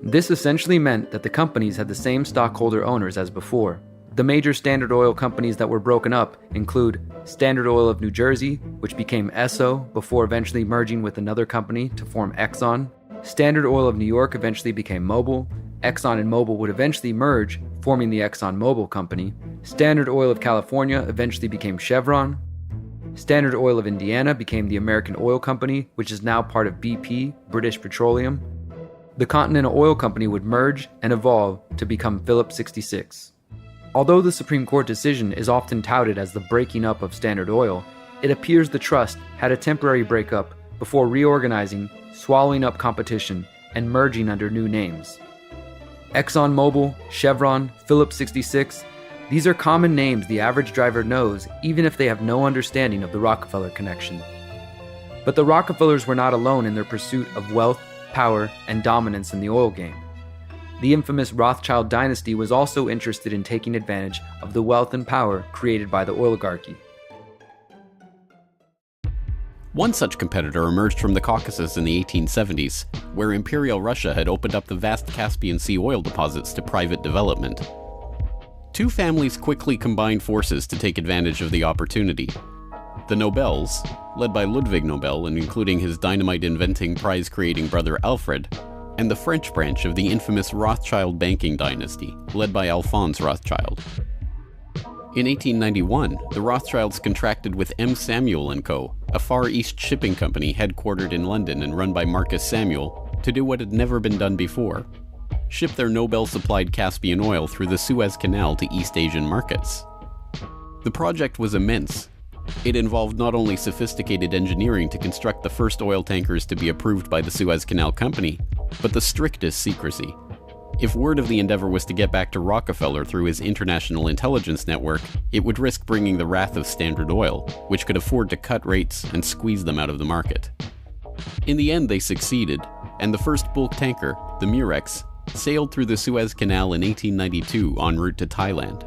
This essentially meant that the companies had the same stockholder owners as before. The major Standard Oil companies that were broken up include Standard Oil of New Jersey, which became Esso before eventually merging with another company to form Exxon. Standard Oil of New York eventually became Mobil. Exxon and Mobil would eventually merge, forming the Exxon Mobil Company. Standard Oil of California eventually became Chevron. Standard Oil of Indiana became the American Oil Company, which is now part of BP, British Petroleum. The Continental Oil Company would merge and evolve to become Phillips 66. Although the Supreme Court decision is often touted as the breaking up of Standard Oil, it appears the trust had a temporary breakup before reorganizing, swallowing up competition, and merging under new names. ExxonMobil, Chevron, Phillips 66, these are common names the average driver knows even if they have no understanding of the Rockefeller connection. But the Rockefellers were not alone in their pursuit of wealth, power, and dominance in the oil game. The infamous Rothschild dynasty was also interested in taking advantage of the wealth and power created by the oligarchy. One such competitor emerged from the Caucasus in the 1870s, where Imperial Russia had opened up the vast Caspian Sea oil deposits to private development. Two families quickly combined forces to take advantage of the opportunity. The Nobels, led by Ludwig Nobel and including his dynamite-inventing, prize-creating brother Alfred, and the French branch of the infamous Rothschild banking dynasty, led by Alphonse Rothschild. In 1891, the Rothschilds contracted with M. Samuel & Co., a Far East shipping company headquartered in London and run by Marcus Samuel, to do what had never been done before: ship their Nobel-supplied Caspian oil through the Suez Canal to East Asian markets. The project was immense. It involved not only sophisticated engineering to construct the first oil tankers to be approved by the Suez Canal Company, but the strictest secrecy. If word of the endeavor was to get back to Rockefeller through his international intelligence network, it would risk bringing the wrath of Standard Oil, which could afford to cut rates and squeeze them out of the market. In the end, they succeeded, and the first bulk tanker, the Murex, sailed through the Suez Canal in 1892 en route to Thailand.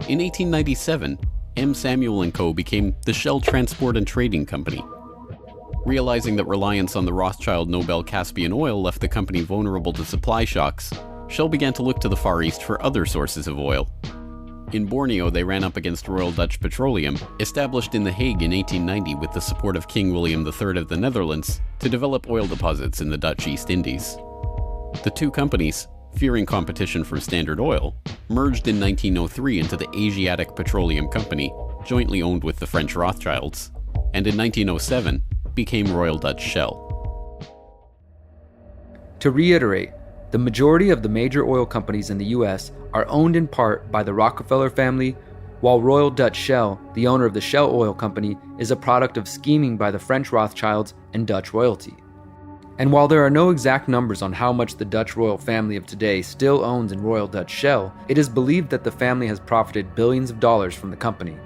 In 1897, M. Samuel & Co. became the Shell Transport and Trading Company. Realizing that reliance on the Rothschild Nobel Caspian oil left the company vulnerable to supply shocks, Shell began to look to the Far East for other sources of oil. In Borneo, they ran up against Royal Dutch Petroleum, established in The Hague in 1890 with the support of King William III of the Netherlands, to develop oil deposits in the Dutch East Indies. The two companies, fearing competition from Standard Oil, merged in 1903 into the Asiatic Petroleum Company, jointly owned with the French Rothschilds, and in 1907 became Royal Dutch Shell. To reiterate, the majority of the major oil companies in the U.S. are owned in part by the Rockefeller family, while Royal Dutch Shell, the owner of the Shell Oil Company, is a product of scheming by the French Rothschilds and Dutch royalty. And while there are no exact numbers on how much the Dutch royal family of today still owns in Royal Dutch Shell, it is believed that the family has profited billions of dollars from the company.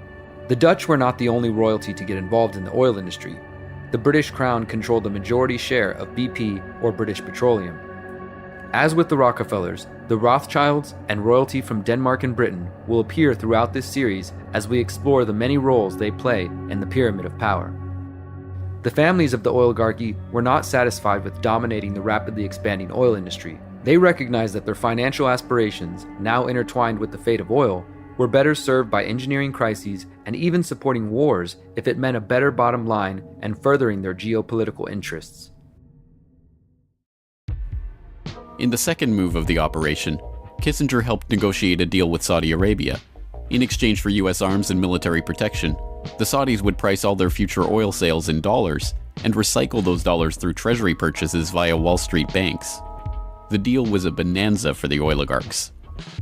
The Dutch were not the only royalty to get involved in the oil industry. The British Crown controlled the majority share of BP, or British Petroleum. As with the Rockefellers, the Rothschilds and royalty from Denmark and Britain will appear throughout this series as we explore the many roles they play in the pyramid of power. The families of the oligarchy were not satisfied with dominating the rapidly expanding oil industry. They recognized that their financial aspirations, now intertwined with the fate of oil, were better served by engineering crises and even supporting wars if it meant a better bottom line and furthering their geopolitical interests. In the second move of the operation, Kissinger helped negotiate a deal with Saudi Arabia. In exchange for U.S. arms and military protection, the Saudis would price all their future oil sales in dollars and recycle those dollars through treasury purchases via Wall Street banks. The deal was a bonanza for the oligarchs.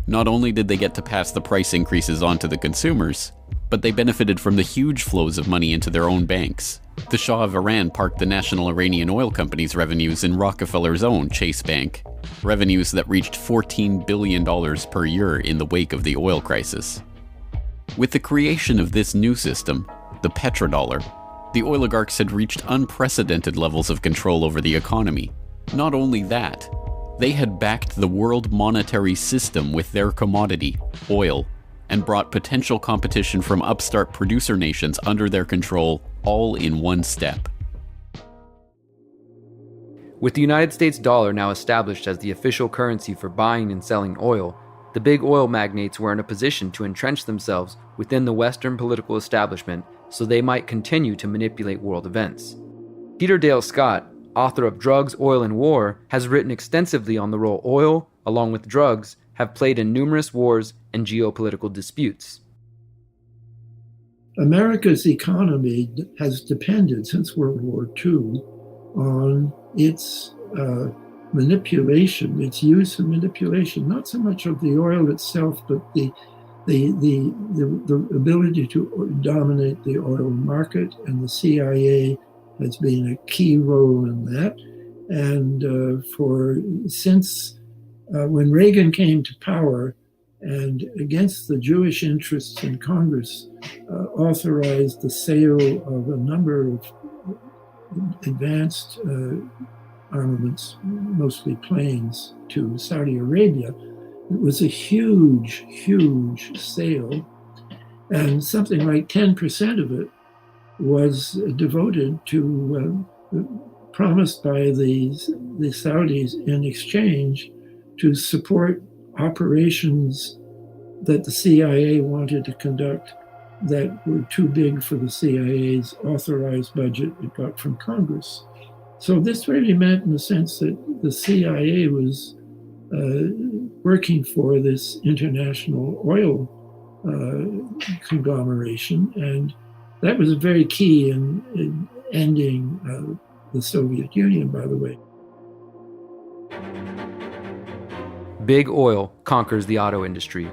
Not only did they get to pass the price increases on to the consumers, but they benefited from the huge flows of money into their own banks. The Shah of Iran parked the National Iranian Oil Company's revenues in Rockefeller's own Chase Bank, revenues that reached $14 billion per year in the wake of the oil crisis. With the creation of this new system, the petrodollar, the oligarchs had reached unprecedented levels of control over the economy. Not only that, they had backed the world monetary system with their commodity, oil, and brought potential competition from upstart producer nations under their control, all in one step. With the United States dollar now established as the official currency for buying and selling oil, the big oil magnates were in a position to entrench themselves within the Western political establishment so they might continue to manipulate world events. Peter Dale Scott, author of Drugs, Oil, and War, has written extensively on the role oil, along with drugs, have played in numerous wars and geopolitical disputes. America's economy has depended since World War II on its manipulation, its use of manipulation, not so much of the oil itself, but the ability to dominate the oil market, and the CIA has been a key role in that. And since when Reagan came to power, and against the Jewish interests in Congress, authorized the sale of a number of advanced armaments, mostly planes, to Saudi Arabia. It was a huge, huge sale, and something like 10% of it was devoted to, promised by the Saudis in exchange to support operations that the CIA wanted to conduct that were too big for the CIA's authorized budget it got from Congress. So this really meant, in the sense, that the CIA was working for this international oil conglomeration, and that was very key in ending the Soviet Union, by the way. Big Oil conquers the auto industry.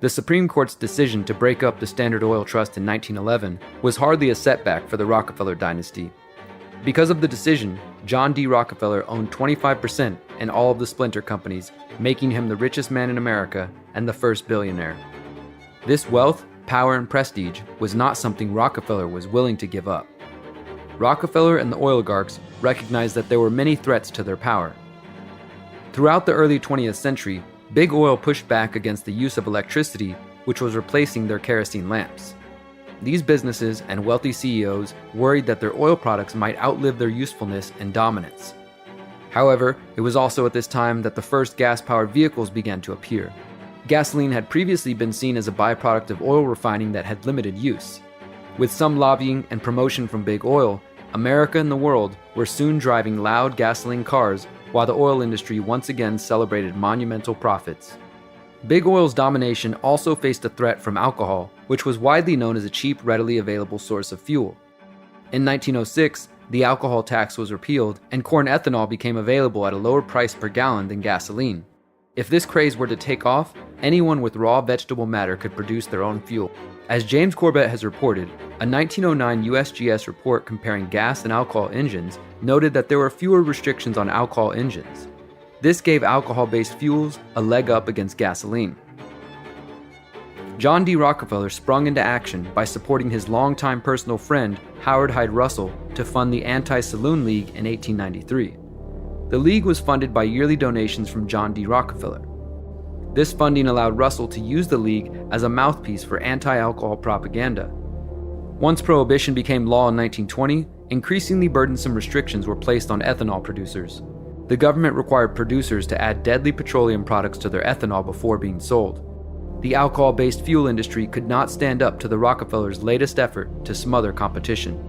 The Supreme Court's decision to break up the Standard Oil Trust in 1911 was hardly a setback for the Rockefeller dynasty. Because of the decision, John D. Rockefeller owned 25% in all of the splinter companies, making him the richest man in America and the first billionaire. This wealth, power, and prestige was not something Rockefeller was willing to give up. Rockefeller and the oligarchs recognized that there were many threats to their power. Throughout the early 20th century, Big Oil pushed back against the use of electricity, which was replacing their kerosene lamps. These businesses and wealthy CEOs worried that their oil products might outlive their usefulness and dominance. However, it was also at this time that the first gas-powered vehicles began to appear. Gasoline had previously been seen as a byproduct of oil refining that had limited use. With some lobbying and promotion from Big Oil, America and the world were soon driving loud gasoline cars, while the oil industry once again celebrated monumental profits. Big Oil's domination also faced a threat from alcohol, which was widely known as a cheap, readily available source of fuel. In 1906, the alcohol tax was repealed, and corn ethanol became available at a lower price per gallon than gasoline. If this craze were to take off, anyone with raw vegetable matter could produce their own fuel. As James Corbett has reported, a 1909 USGS report comparing gas and alcohol engines noted that there were fewer restrictions on alcohol engines. This gave alcohol-based fuels a leg up against gasoline. John D. Rockefeller sprung into action by supporting his longtime personal friend, Howard Hyde Russell, to fund the Anti-Saloon League in 1893. The league was funded by yearly donations from John D. Rockefeller. This funding allowed Russell to use the league as a mouthpiece for anti-alcohol propaganda. Once prohibition became law in 1920, increasingly burdensome restrictions were placed on ethanol producers. The government required producers to add deadly petroleum products to their ethanol before being sold. The alcohol-based fuel industry could not stand up to the Rockefellers' latest effort to smother competition.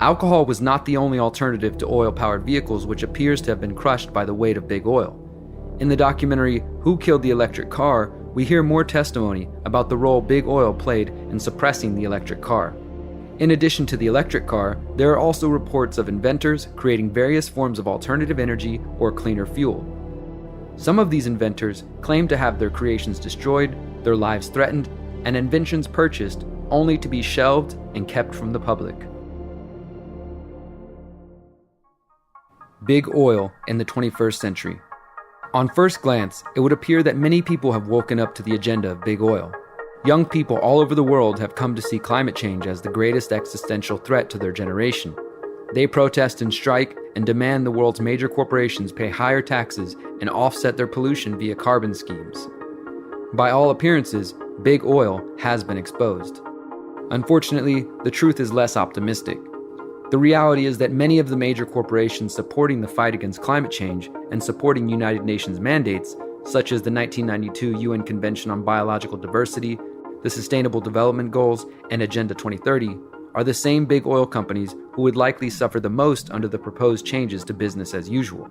Alcohol was not the only alternative to oil-powered vehicles, which appears to have been crushed by the weight of Big Oil. In the documentary Who Killed the Electric Car, we hear more testimony about the role Big Oil played in suppressing the electric car. In addition to the electric car, there are also reports of inventors creating various forms of alternative energy or cleaner fuel. Some of these inventors claim to have their creations destroyed, their lives threatened, and inventions purchased only to be shelved and kept from the public. Big Oil in the 21st century. On first glance, it would appear that many people have woken up to the agenda of Big Oil. Young people all over the world have come to see climate change as the greatest existential threat to their generation. They protest and strike and demand the world's major corporations pay higher taxes and offset their pollution via carbon schemes. By all appearances, Big Oil has been exposed. Unfortunately, the truth is less optimistic. The reality is that many of the major corporations supporting the fight against climate change and supporting United Nations mandates, such as the 1992 UN Convention on Biological Diversity, the Sustainable Development Goals, and Agenda 2030, are the same big oil companies who would likely suffer the most under the proposed changes to business as usual.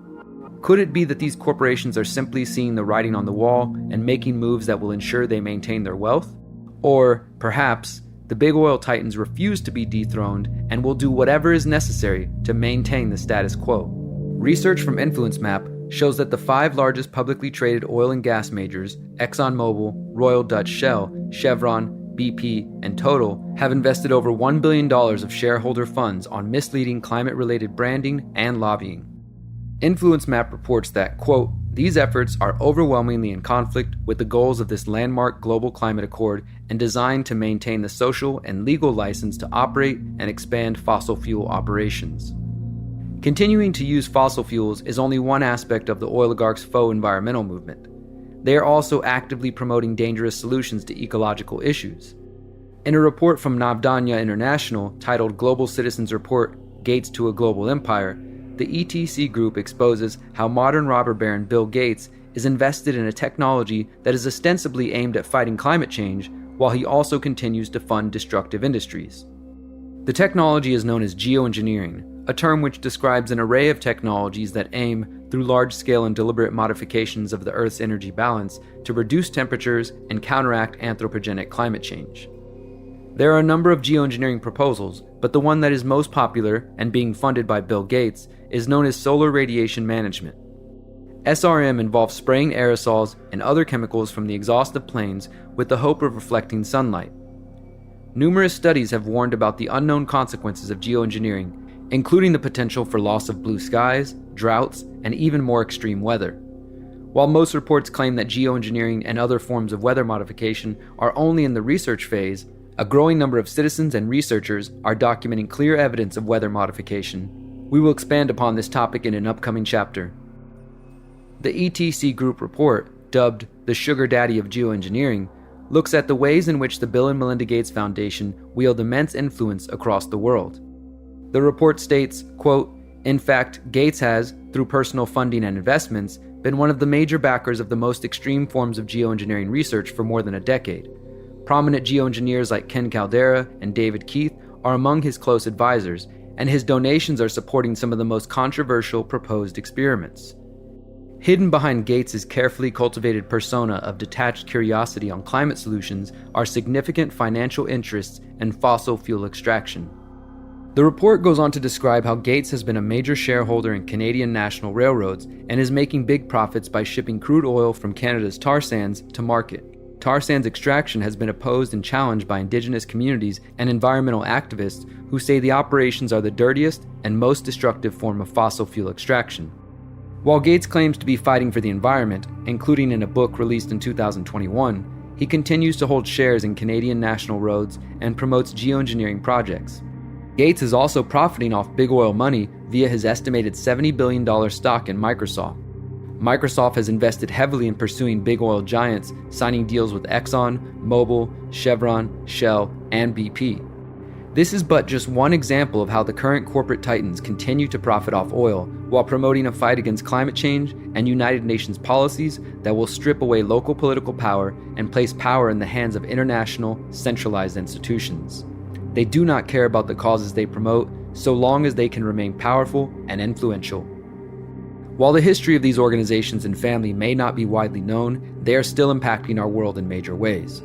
Could it be that these corporations are simply seeing the writing on the wall and making moves that will ensure they maintain their wealth? Or, perhaps, the big oil titans refuse to be dethroned and will do whatever is necessary to maintain the status quo. Research from InfluenceMap shows that the 5 largest publicly traded oil and gas majors, ExxonMobil, Royal Dutch Shell, Chevron, BP, and Total, have invested over $1 billion of shareholder funds on misleading climate-related branding and lobbying. InfluenceMap reports that, quote, these efforts are overwhelmingly in conflict with the goals of this landmark global climate accord and designed to maintain the social and legal license to operate and expand fossil fuel operations. Continuing to use fossil fuels is only one aspect of the oligarchs' faux environmental movement. They are also actively promoting dangerous solutions to ecological issues. In a report from Navdanya International titled Global Citizens Report: Gates to a Global Empire, the ETC group exposes how modern robber baron Bill Gates is invested in a technology that is ostensibly aimed at fighting climate change, while he also continues to fund destructive industries. The technology is known as geoengineering, a term which describes an array of technologies that aim, through large-scale and deliberate modifications of the Earth's energy balance, to reduce temperatures and counteract anthropogenic climate change. There are a number of geoengineering proposals, but the one that is most popular, and being funded by Bill Gates, is known as solar radiation management. SRM involves spraying aerosols and other chemicals from the exhaust of planes with the hope of reflecting sunlight. Numerous studies have warned about the unknown consequences of geoengineering, including the potential for loss of blue skies, droughts, and even more extreme weather. While most reports claim that geoengineering and other forms of weather modification are only in the research phase, a growing number of citizens and researchers are documenting clear evidence of weather modification. We will expand upon this topic in an upcoming chapter. The ETC Group report, dubbed the Sugar Daddy of Geoengineering, looks at the ways in which the Bill and Melinda Gates Foundation wield immense influence across the world. The report states, quote, "In fact, Gates has, through personal funding and investments, been one of the major backers of the most extreme forms of geoengineering research for more than a decade. Prominent geoengineers like Ken Caldera and David Keith are among his close advisors, and his donations are supporting some of the most controversial proposed experiments." Hidden behind Gates' carefully cultivated persona of detached curiosity on climate solutions are significant financial interests in fossil fuel extraction. The report goes on to describe how Gates has been a major shareholder in Canadian national railroads and is making big profits by shipping crude oil from Canada's tar sands to market. Tar sands extraction has been opposed and challenged by Indigenous communities and environmental activists who say the operations are the dirtiest and most destructive form of fossil fuel extraction. While Gates claims to be fighting for the environment, including in a book released in 2021, he continues to hold shares in Canadian national roads and promotes geoengineering projects. Gates is also profiting off big oil money via his estimated $70 billion stock in Microsoft. Microsoft has invested heavily in pursuing big oil giants, signing deals with Exxon, Mobil, Chevron, Shell, and BP. This is but just one example of how the current corporate titans continue to profit off oil while promoting a fight against climate change and United Nations policies that will strip away local political power and place power in the hands of international, centralized institutions. They do not care about the causes they promote so long as they can remain powerful and influential. While the history of these organizations and family may not be widely known, they are still impacting our world in major ways.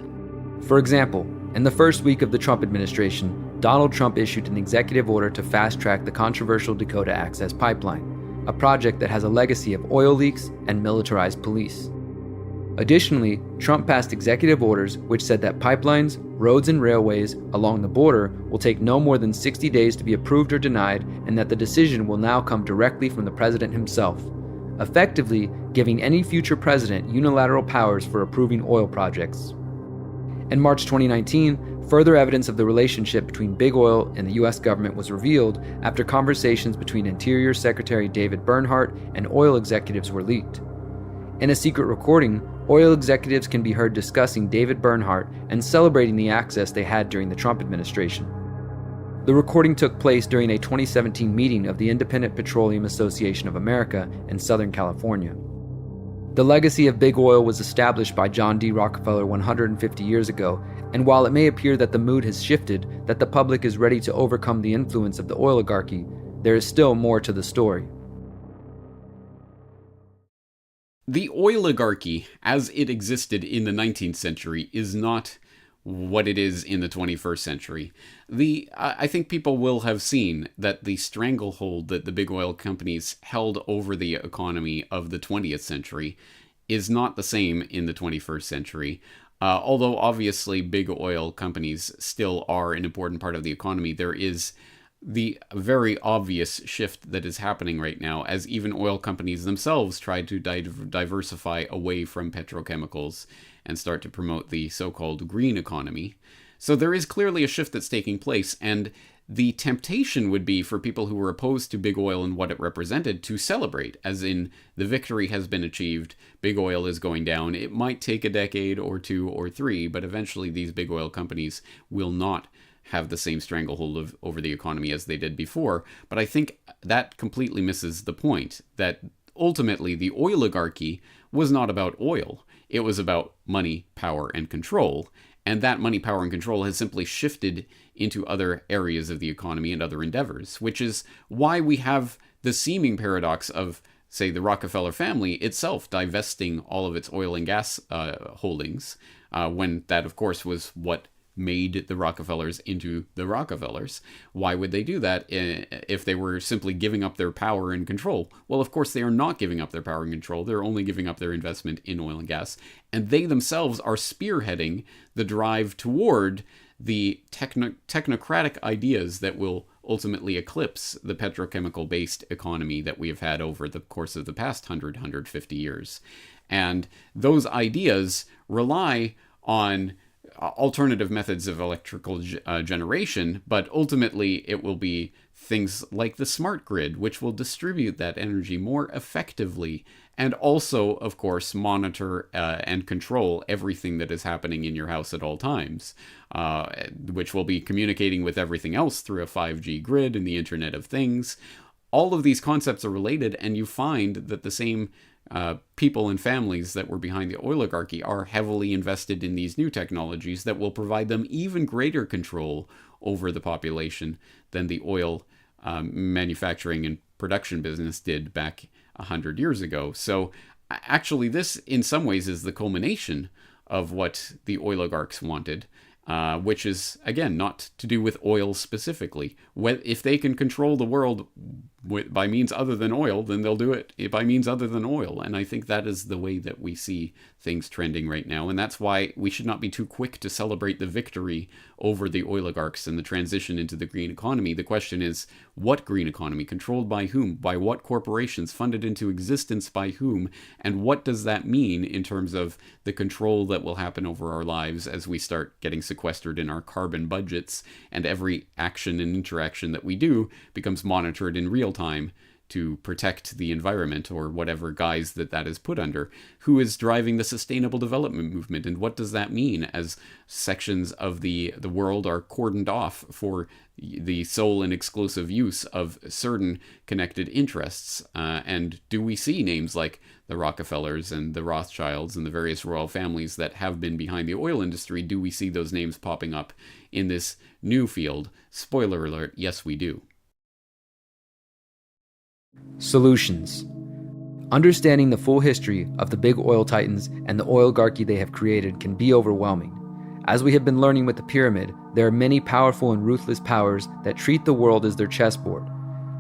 For example, in the first week of the Trump administration, Donald Trump issued an executive order to fast-track the controversial Dakota Access Pipeline, a project that has a legacy of oil leaks and militarized police. Additionally, Trump passed executive orders which said that pipelines, roads, and railways along the border will take no more than 60 days to be approved or denied, and that the decision will now come directly from the president himself, effectively giving any future president unilateral powers for approving oil projects. In March 2019, further evidence of the relationship between big oil and the U.S. government was revealed after conversations between Interior Secretary David Bernhardt and oil executives were leaked. In a secret recording, oil executives can be heard discussing David Bernhardt and celebrating the access they had during the Trump administration. The recording took place during a 2017 meeting of the Independent Petroleum Association of America in Southern California. The legacy of big oil was established by John D. Rockefeller 150 years ago, and while it may appear that the mood has shifted, that the public is ready to overcome the influence of the oligarchy, there is still more to the story. The oligarchy, as it existed in the 19th century, is not what it is in the 21st century. I think people will have seen that the stranglehold that the big oil companies held over the economy of the 20th century is not the same in the 21st century. Although obviously big oil companies still are an important part of the economy, there is the very obvious shift that is happening right now as even oil companies themselves try to diversify away from petrochemicals and start to promote the so-called green economy. So there is clearly a shift that's taking place, and the temptation would be for people who were opposed to big oil and what it represented to celebrate, as in the victory has been achieved, big oil is going down. It might take a decade or two or three, but eventually these big oil companies will not have the same stranglehold over the economy as they did before. But I think that completely misses the point, that ultimately the oligarchy was not about oil. It was about money, power, and control. And that money, power, and control has simply shifted into other areas of the economy and other endeavors, which is why we have the seeming paradox of, say, the Rockefeller family itself divesting all of its oil and gas holdings, when that, of course, was what made the Rockefellers into the Rockefellers. Why would they do that if they were simply giving up their power and control? Well, of course, they are not giving up their power and control. They're only giving up their investment in oil and gas. And they themselves are spearheading the drive toward the technocratic ideas that will ultimately eclipse the petrochemical-based economy that we have had over the course of the past 150 years. And those ideas rely on alternative methods of electrical generation, but ultimately it will be things like the smart grid, which will distribute that energy more effectively and also, of course, monitor and control everything that is happening in your house at all times, which will be communicating with everything else through a 5G grid and the Internet of Things. All of these concepts are related, and you find that the same people and families that were behind the oligarchy are heavily invested in these new technologies that will provide them even greater control over the population than the oil manufacturing and production business did back 100 years ago. So actually this in some ways is the culmination of what the oligarchs wanted, which is, again, not to do with oil specifically. If they can control the world by means other than oil, then they'll do it by means other than oil. And I think that is the way that we see things trending right now. And that's why we should not be too quick to celebrate the victory over the oligarchs and the transition into the green economy. The question is, what green economy? Controlled by whom? By what corporations? Funded into existence by whom? And what does that mean in terms of the control that will happen over our lives as we start getting sequestered in our carbon budgets, and every action and interaction that we do becomes monitored in real time to protect the environment, or whatever guise that is put under? Who is driving the sustainable development movement, and what does that mean as sections of the world are cordoned off for the sole and exclusive use of certain connected interests? And do we see names like the Rockefellers and the Rothschilds and the various royal families that have been behind the oil industry? Do we see those names popping up in this new field? Spoiler alert, yes we do. Solutions. Understanding the full history of the big oil titans and the oligarchy they have created can be overwhelming. As we have been learning with the pyramid, there are many powerful and ruthless powers that treat the world as their chessboard.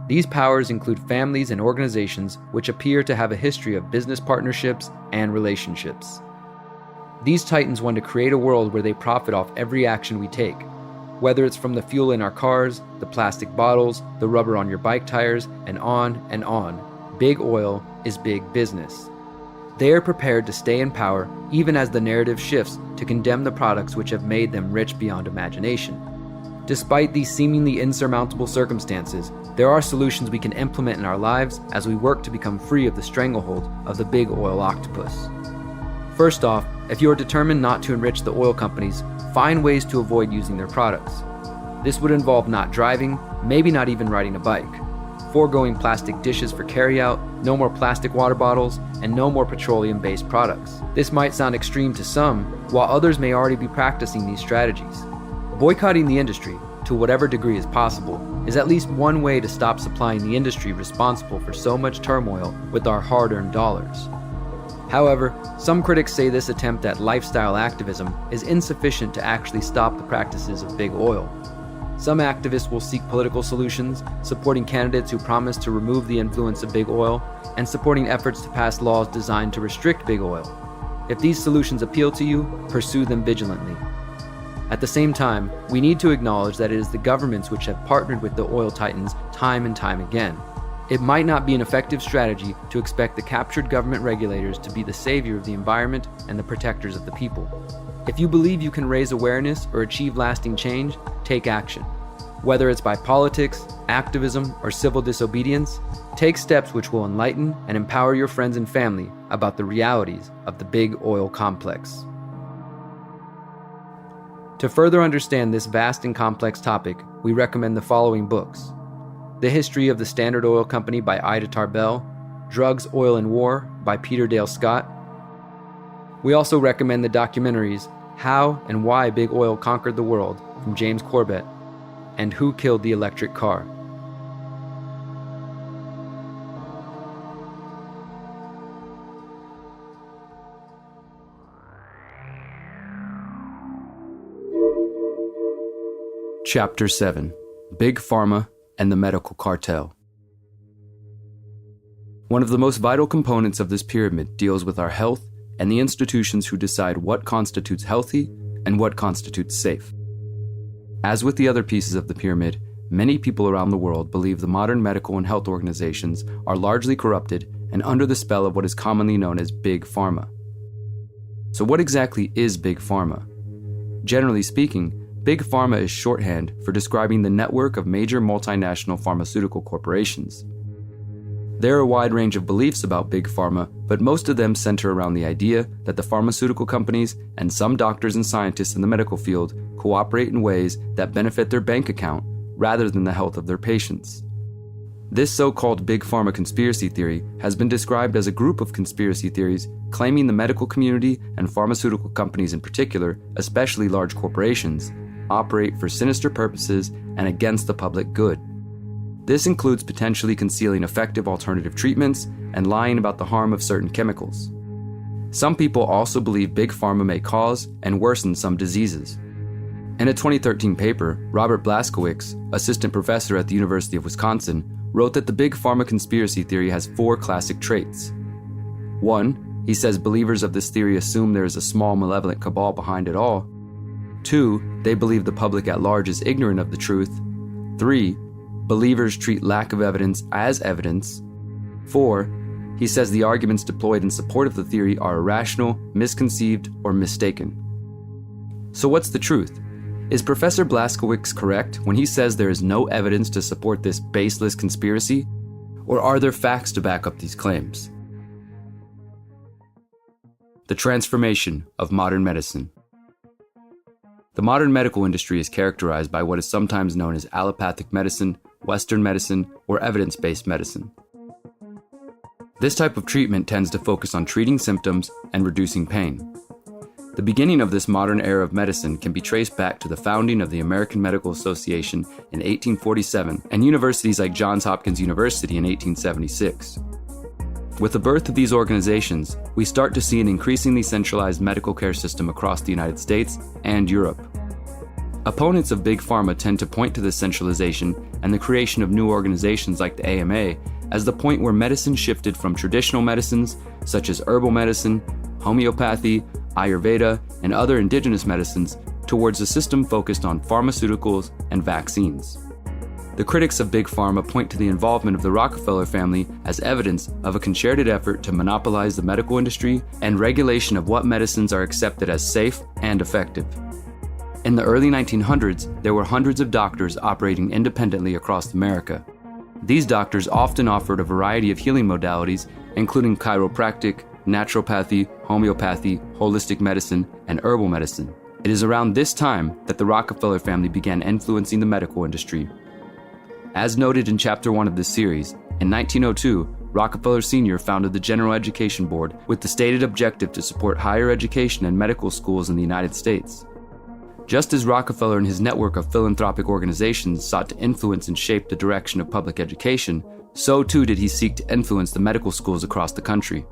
These powers include families and organizations which appear to have a history of business partnerships and relationships. These titans want to create a world where they profit off every action we take. Whether it's from the fuel in our cars, the plastic bottles, the rubber on your bike tires, and on, big oil is big business. They are prepared to stay in power even as the narrative shifts to condemn the products which have made them rich beyond imagination. Despite these seemingly insurmountable circumstances, there are solutions we can implement in our lives as we work to become free of the stranglehold of the big oil octopus. First off, if you are determined not to enrich the oil companies, find ways to avoid using their products. This would involve not driving, maybe not even riding a bike, foregoing plastic dishes for carryout, no more plastic water bottles, and no more petroleum-based products. This might sound extreme to some, while others may already be practicing these strategies. Boycotting the industry, to whatever degree is possible, is at least one way to stop supplying the industry responsible for so much turmoil with our hard-earned dollars. However, some critics say this attempt at lifestyle activism is insufficient to actually stop the practices of big oil. Some activists will seek political solutions, supporting candidates who promise to remove the influence of big oil, and supporting efforts to pass laws designed to restrict big oil. If these solutions appeal to you, pursue them vigilantly. At the same time, we need to acknowledge that it is the governments which have partnered with the oil titans time and time again. It might not be an effective strategy to expect the captured government regulators to be the savior of the environment and the protectors of the people. If you believe you can raise awareness or achieve lasting change, take action. Whether it's by politics, activism, or civil disobedience, take steps which will enlighten and empower your friends and family about the realities of the big oil complex. To further understand this vast and complex topic, we recommend the following books: The History of the Standard Oil Company by Ida Tarbell, Drugs, Oil, and War by Peter Dale Scott. We also recommend the documentaries How and Why Big Oil Conquered the World from James Corbett and Who Killed the Electric Car. Chapter 7: Big Pharma and the Medical Cartel. One of the most vital components of this pyramid deals with our health and the institutions who decide what constitutes healthy and what constitutes safe. As with the other pieces of the pyramid, many people around the world believe the modern medical and health organizations are largely corrupted and under the spell of what is commonly known as Big Pharma. So what exactly is Big Pharma? Generally speaking, Big Pharma is shorthand for describing the network of major multinational pharmaceutical corporations. There are a wide range of beliefs about Big Pharma, but most of them center around the idea that the pharmaceutical companies and some doctors and scientists in the medical field cooperate in ways that benefit their bank account rather than the health of their patients. This so-called Big Pharma conspiracy theory has been described as a group of conspiracy theories claiming the medical community and pharmaceutical companies in particular, especially large corporations, operate for sinister purposes and against the public good. This includes potentially concealing effective alternative treatments and lying about the harm of certain chemicals. Some people also believe Big Pharma may cause and worsen some diseases. In a 2013 paper, Robert Blaskowicz, assistant professor at the University of Wisconsin, wrote that the Big Pharma conspiracy theory has 4 classic traits. 1, he says believers of this theory assume there is a small malevolent cabal behind it all. 2, they believe the public at large is ignorant of the truth. 3, believers treat lack of evidence as evidence. 4, he says the arguments deployed in support of the theory are irrational, misconceived, or mistaken. So what's the truth? Is Professor Blaskowicz correct when he says there is no evidence to support this baseless conspiracy? Or are there facts to back up these claims? The transformation of modern medicine. The modern medical industry is characterized by what is sometimes known as allopathic medicine, Western medicine, or evidence-based medicine. This type of treatment tends to focus on treating symptoms and reducing pain. The beginning of this modern era of medicine can be traced back to the founding of the American Medical Association in 1847 and universities like Johns Hopkins University in 1876. With the birth of these organizations, we start to see an increasingly centralized medical care system across the United States and Europe. Opponents of Big Pharma tend to point to this centralization and the creation of new organizations like the AMA as the point where medicine shifted from traditional medicines such as herbal medicine, homeopathy, Ayurveda, and other indigenous medicines towards a system focused on pharmaceuticals and vaccines. The critics of Big Pharma point to the involvement of the Rockefeller family as evidence of a concerted effort to monopolize the medical industry and regulation of what medicines are accepted as safe and effective. In the early 1900s, there were hundreds of doctors operating independently across America. These doctors often offered a variety of healing modalities, including chiropractic, naturopathy, homeopathy, holistic medicine, and herbal medicine. It is around this time that the Rockefeller family began influencing the medical industry. As noted in Chapter 1 of this series, in 1902, Rockefeller Sr. founded the General Education Board with the stated objective to support higher education and medical schools in the United States. Just as Rockefeller and his network of philanthropic organizations sought to influence and shape the direction of public education, so too did he seek to influence the medical schools across the country.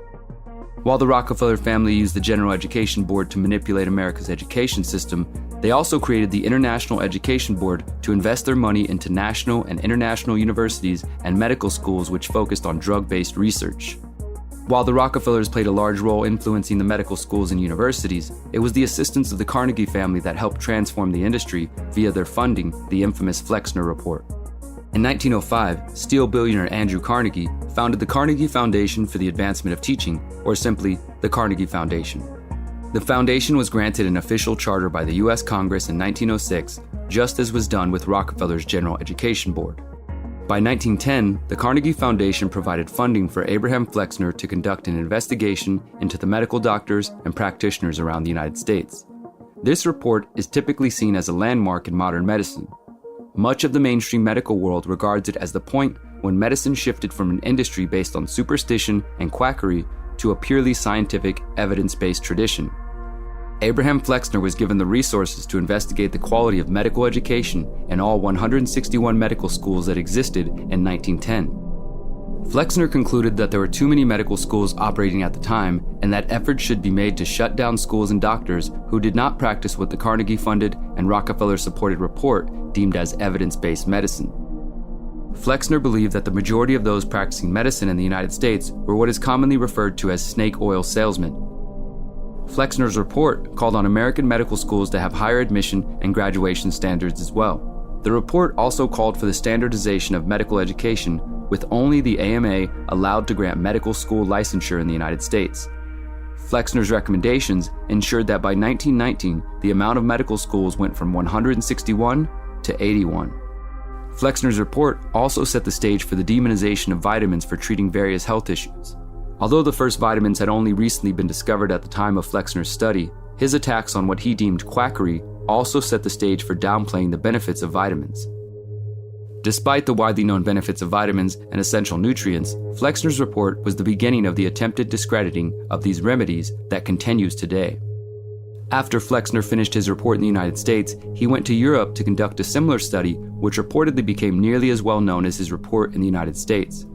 While the Rockefeller family used the General Education Board to manipulate America's education system, they also created the International Education Board to invest their money into national and international universities and medical schools which focused on drug-based research. While the Rockefellers played a large role influencing the medical schools and universities, it was the assistance of the Carnegie family that helped transform the industry via their funding, the infamous Flexner Report. In 1905, steel billionaire Andrew Carnegie founded the Carnegie Foundation for the Advancement of Teaching, or simply the Carnegie Foundation. The foundation was granted an official charter by the U.S. Congress in 1906, just as was done with Rockefeller's General Education Board. By 1910, the Carnegie Foundation provided funding for Abraham Flexner to conduct an investigation into the medical doctors and practitioners around the United States. This report is typically seen as a landmark in modern medicine. Much of the mainstream medical world regards it as the point when medicine shifted from an industry based on superstition and quackery to a purely scientific, evidence-based tradition. Abraham Flexner was given the resources to investigate the quality of medical education in all 161 medical schools that existed in 1910. Flexner concluded that there were too many medical schools operating at the time, and that efforts should be made to shut down schools and doctors who did not practice what the Carnegie-funded and Rockefeller-supported report deemed as evidence-based medicine. Flexner believed that the majority of those practicing medicine in the United States were what is commonly referred to as snake oil salesmen. Flexner's report called on American medical schools to have higher admission and graduation standards as well. The report also called for the standardization of medical education, with only the AMA allowed to grant medical school licensure in the United States. Flexner's recommendations ensured that by 1919, the amount of medical schools went from 161 to 81. Flexner's report also set the stage for the demonization of vitamins for treating various health issues. Although the first vitamins had only recently been discovered at the time of Flexner's study, his attacks on what he deemed quackery also set the stage for downplaying the benefits of vitamins. Despite the widely known benefits of vitamins and essential nutrients, Flexner's report was the beginning of the attempted discrediting of these remedies that continues today. After Flexner finished his report in the United States, he went to Europe to conduct a similar study, which reportedly became nearly as well known as his report in the United States.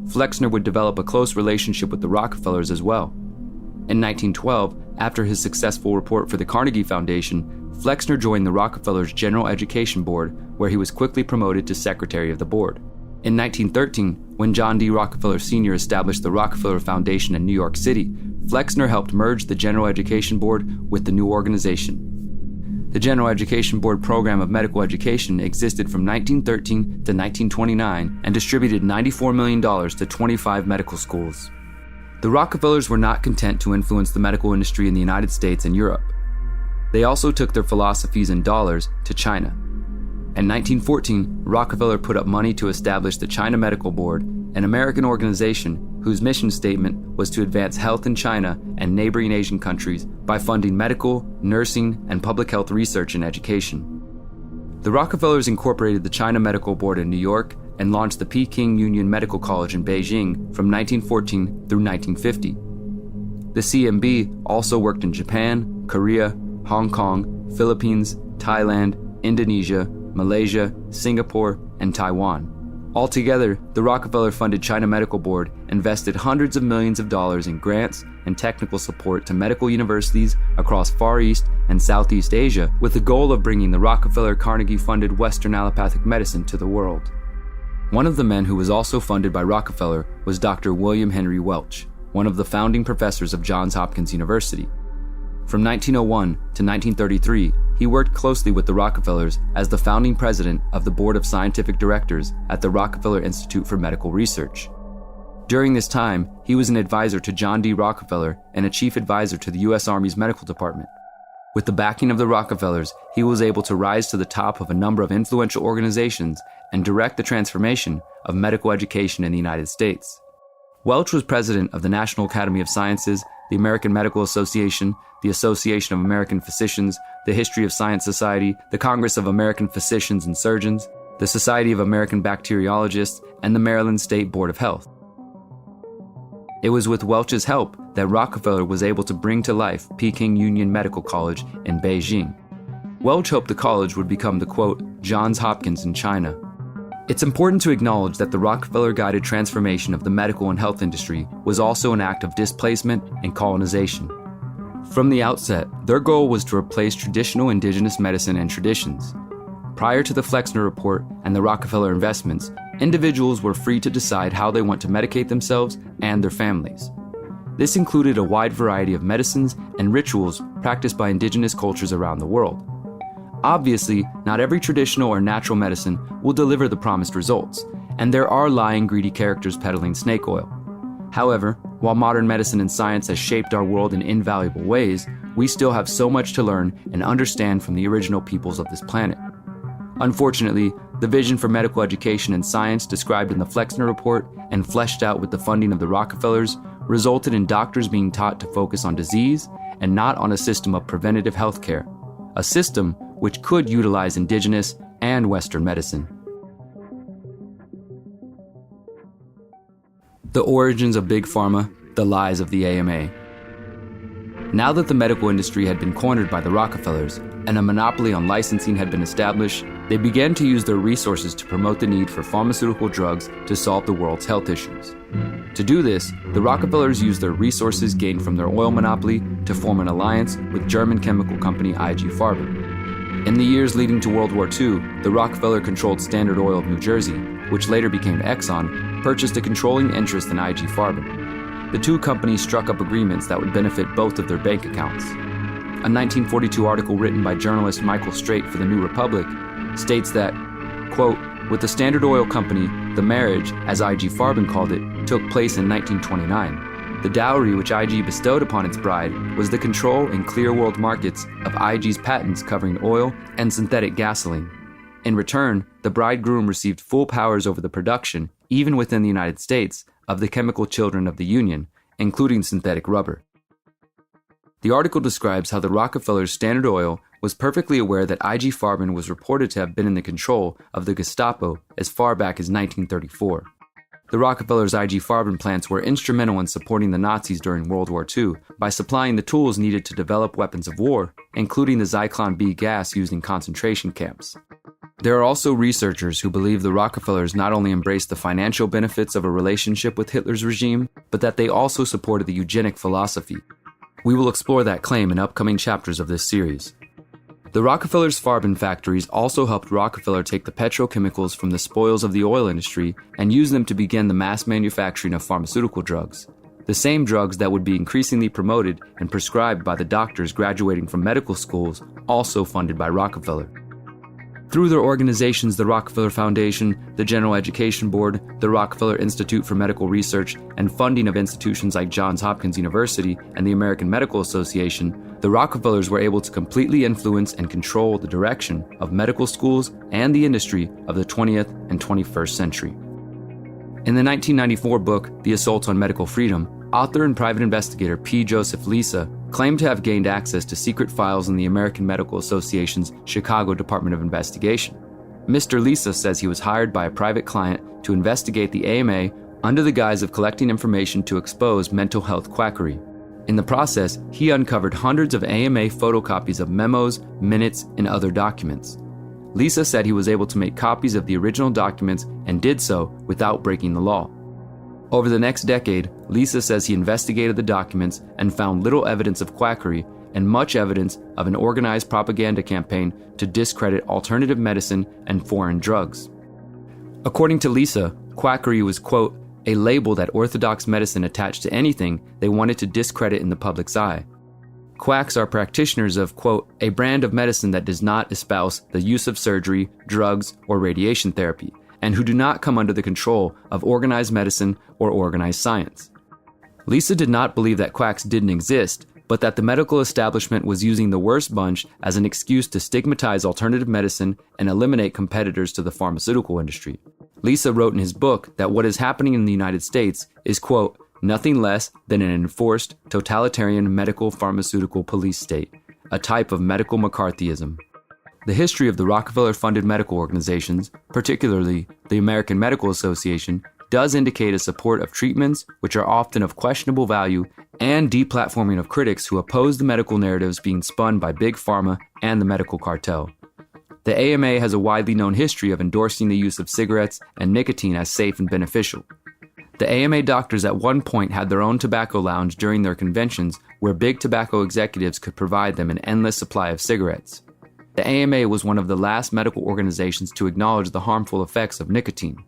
Flexner would develop a close relationship with the Rockefellers as well. In 1912, after his successful report for the Carnegie Foundation, Flexner joined the Rockefellers' General Education Board, where he was quickly promoted to secretary of the board. In 1913, when John D. Rockefeller Sr. established the Rockefeller Foundation in New York City, Flexner helped merge the General Education Board with the new organization. The General Education Board program of medical education existed from 1913 to 1929 and distributed $94 million to 25 medical schools. The Rockefellers were not content to influence the medical industry in the United States and Europe. They also took their philosophies and dollars to China. In 1914, Rockefeller put up money to establish the China Medical Board, an American organization whose mission statement was to advance health in China and neighboring Asian countries by funding medical, nursing, and public health research and education. The Rockefellers incorporated the China Medical Board in New York and launched the Peking Union Medical College in Beijing from 1914 through 1950. The CMB also worked in Japan, Korea, Hong Kong, Philippines, Thailand, Indonesia, Malaysia, Singapore, and Taiwan. Altogether, the Rockefeller-funded China Medical Board invested hundreds of millions of dollars in grants and technical support to medical universities across Far East and Southeast Asia, with the goal of bringing the Rockefeller-Carnegie-funded Western allopathic medicine to the world. One of the men who was also funded by Rockefeller was Dr. William Henry Welch, one of the founding professors of Johns Hopkins University. From 1901 to 1933, he worked closely with the Rockefellers as the founding president of the Board of Scientific Directors at the Rockefeller Institute for Medical Research. During this time, he was an advisor to John D. Rockefeller and a chief advisor to the U.S. Army's medical department. With the backing of the Rockefellers, he was able to rise to the top of a number of influential organizations and direct the transformation of medical education in the United States. Welch was president of the National Academy of Sciences, the American Medical Association, the Association of American Physicians, the History of Science Society, the Congress of American Physicians and Surgeons, the Society of American Bacteriologists, and the Maryland State Board of Health. It was with Welch's help that Rockefeller was able to bring to life Peking Union Medical College in Beijing. Welch hoped the college would become the, quote, Johns Hopkins in China. It's important to acknowledge that the Rockefeller-guided transformation of the medical and health industry was also an act of displacement and colonization. From the outset, their goal was to replace traditional indigenous medicine and traditions. Prior to the Flexner Report and the Rockefeller investments, individuals were free to decide how they want to medicate themselves and their families. This included a wide variety of medicines and rituals practiced by indigenous cultures around the world. Obviously, not every traditional or natural medicine will deliver the promised results, and there are lying, greedy characters peddling snake oil. However, while modern medicine and science has shaped our world in invaluable ways, we still have so much to learn and understand from the original peoples of this planet. Unfortunately, the vision for medical education and science described in the Flexner Report and fleshed out with the funding of the Rockefellers resulted in doctors being taught to focus on disease and not on a system of preventative health care, a system which could utilize indigenous and Western medicine. The origins of Big Pharma, the lies of the AMA. Now that the medical industry had been cornered by the Rockefellers and a monopoly on licensing had been established, they began to use their resources to promote the need for pharmaceutical drugs to solve the world's health issues. To do this, the Rockefellers used their resources gained from their oil monopoly to form an alliance with German chemical company IG Farben. In the years leading to World War II, the Rockefeller-controlled Standard Oil of New Jersey, which later became Exxon, purchased a controlling interest in IG Farben. The two companies struck up agreements that would benefit both of their bank accounts. A 1942 article written by journalist Michael Straight for the New Republic states that, quote, with the Standard Oil Company, the marriage, as IG Farben called it, took place in 1929. The dowry which IG bestowed upon its bride was the control in clear world markets of IG's patents covering oil and synthetic gasoline. In return, the bridegroom received full powers over the production, even within the United States, of the chemical children of the Union, including synthetic rubber. The article describes how the Rockefellers' Standard Oil was perfectly aware that IG Farben was reported to have been in the control of the Gestapo as far back as 1934. The Rockefellers' IG Farben plants were instrumental in supporting the Nazis during World War II by supplying the tools needed to develop weapons of war, including the Zyklon B gas used in concentration camps. There are also researchers who believe the Rockefellers not only embraced the financial benefits of a relationship with Hitler's regime, but that they also supported the eugenic philosophy. We will explore that claim in upcoming chapters of this series. The Rockefellers' Farben factories also helped Rockefeller take the petrochemicals from the spoils of the oil industry and use them to begin the mass manufacturing of pharmaceutical drugs. The same drugs that would be increasingly promoted and prescribed by the doctors graduating from medical schools, also funded by Rockefeller. Through their organizations, the Rockefeller Foundation, the General Education Board, the Rockefeller Institute for Medical Research, and funding of institutions like Johns Hopkins University and the American Medical Association, the Rockefellers were able to completely influence and control the direction of medical schools and the industry of the 20th and 21st century. In the 1994 book, The Assault on Medical Freedom, author and private investigator P. Joseph Lisa claimed to have gained access to secret files in the American Medical Association's Chicago Department of Investigation. Mr. Lisa says he was hired by a private client to investigate the AMA under the guise of collecting information to expose mental health quackery. In the process, he uncovered hundreds of AMA photocopies of memos, minutes, and other documents. Lisa said he was able to make copies of the original documents and did so without breaking the law. Over the next decade, Lisa says he investigated the documents and found little evidence of quackery and much evidence of an organized propaganda campaign to discredit alternative medicine and foreign drugs. According to Lisa, quackery was, quote, a label that orthodox medicine attached to anything they wanted to discredit in the public's eye. Quacks are practitioners of, quote, a brand of medicine that does not espouse the use of surgery, drugs, or radiation therapy, and who do not come under the control of organized medicine or organized science. Lisa did not believe that quacks didn't exist, but that the medical establishment was using the worst bunch as an excuse to stigmatize alternative medicine and eliminate competitors to the pharmaceutical industry. Lisa wrote in his book that what is happening in the United States is, quote, nothing less than an enforced totalitarian medical pharmaceutical police state, a type of medical McCarthyism. The history of the Rockefeller-funded medical organizations, particularly the American Medical Association, does indicate a support of treatments which are often of questionable value and deplatforming of critics who oppose the medical narratives being spun by Big Pharma and the medical cartel. The AMA has a widely known history of endorsing the use of cigarettes and nicotine as safe and beneficial. The AMA doctors at one point had their own tobacco lounge during their conventions where big tobacco executives could provide them an endless supply of cigarettes. The AMA was one of the last medical organizations to acknowledge the harmful effects of nicotine.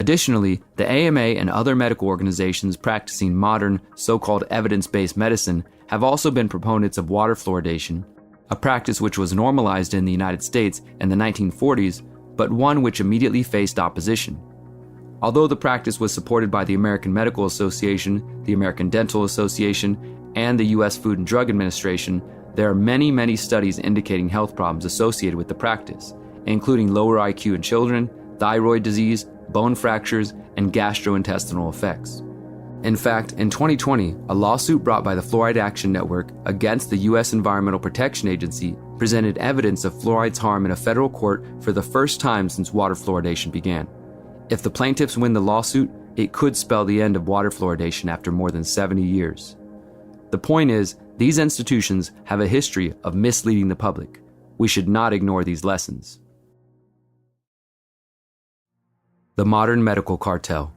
Additionally, the AMA and other medical organizations practicing modern, so-called evidence-based medicine have also been proponents of water fluoridation, a practice which was normalized in the United States in the 1940s, but one which immediately faced opposition. Although the practice was supported by the American Medical Association, the American Dental Association, and the U.S. Food and Drug Administration, there are many studies indicating health problems associated with the practice, including lower IQ in children, thyroid disease, bone fractures, and gastrointestinal effects. In fact, in 2020, a lawsuit brought by the Fluoride Action Network against the U.S. Environmental Protection Agency presented evidence of fluoride's harm in a federal court for the first time since water fluoridation began. If the plaintiffs win the lawsuit, it could spell the end of water fluoridation after more than 70 years. The point is, these institutions have a history of misleading the public. We should not ignore these lessons. The modern medical cartel.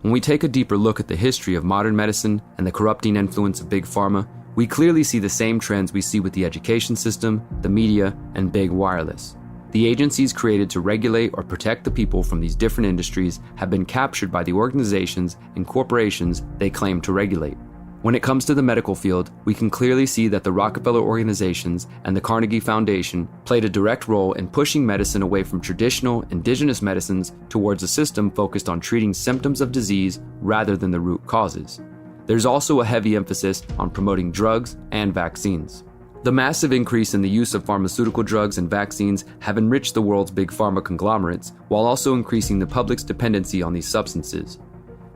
When we take a deeper look at the history of modern medicine and the corrupting influence of Big Pharma, we clearly see the same trends we see with the education system, the media, and big wireless. The agencies created to regulate or protect the people from these different industries have been captured by the organizations and corporations they claim to regulate. When it comes to the medical field, we can clearly see that the Rockefeller organizations and the Carnegie Foundation played a direct role in pushing medicine away from traditional indigenous medicines towards a system focused on treating symptoms of disease rather than the root causes. There's also a heavy emphasis on promoting drugs and vaccines. The massive increase in the use of pharmaceutical drugs and vaccines have enriched the world's big pharma conglomerates while also increasing the public's dependency on these substances.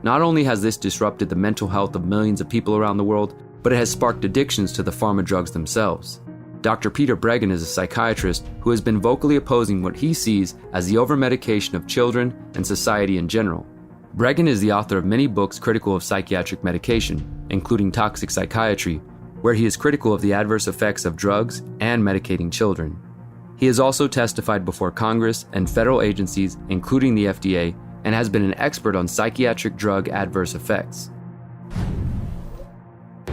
Not only has this disrupted the mental health of millions of people around the world, but it has sparked addictions to the pharma drugs themselves. Dr. Peter Breggin is a psychiatrist who has been vocally opposing what he sees as the over-medication of children and society in general. Breggin is the author of many books critical of psychiatric medication, including Toxic Psychiatry, where he is critical of the adverse effects of drugs and medicating children. He has also testified before Congress and federal agencies, including the FDA, and has been an expert on psychiatric drug adverse effects.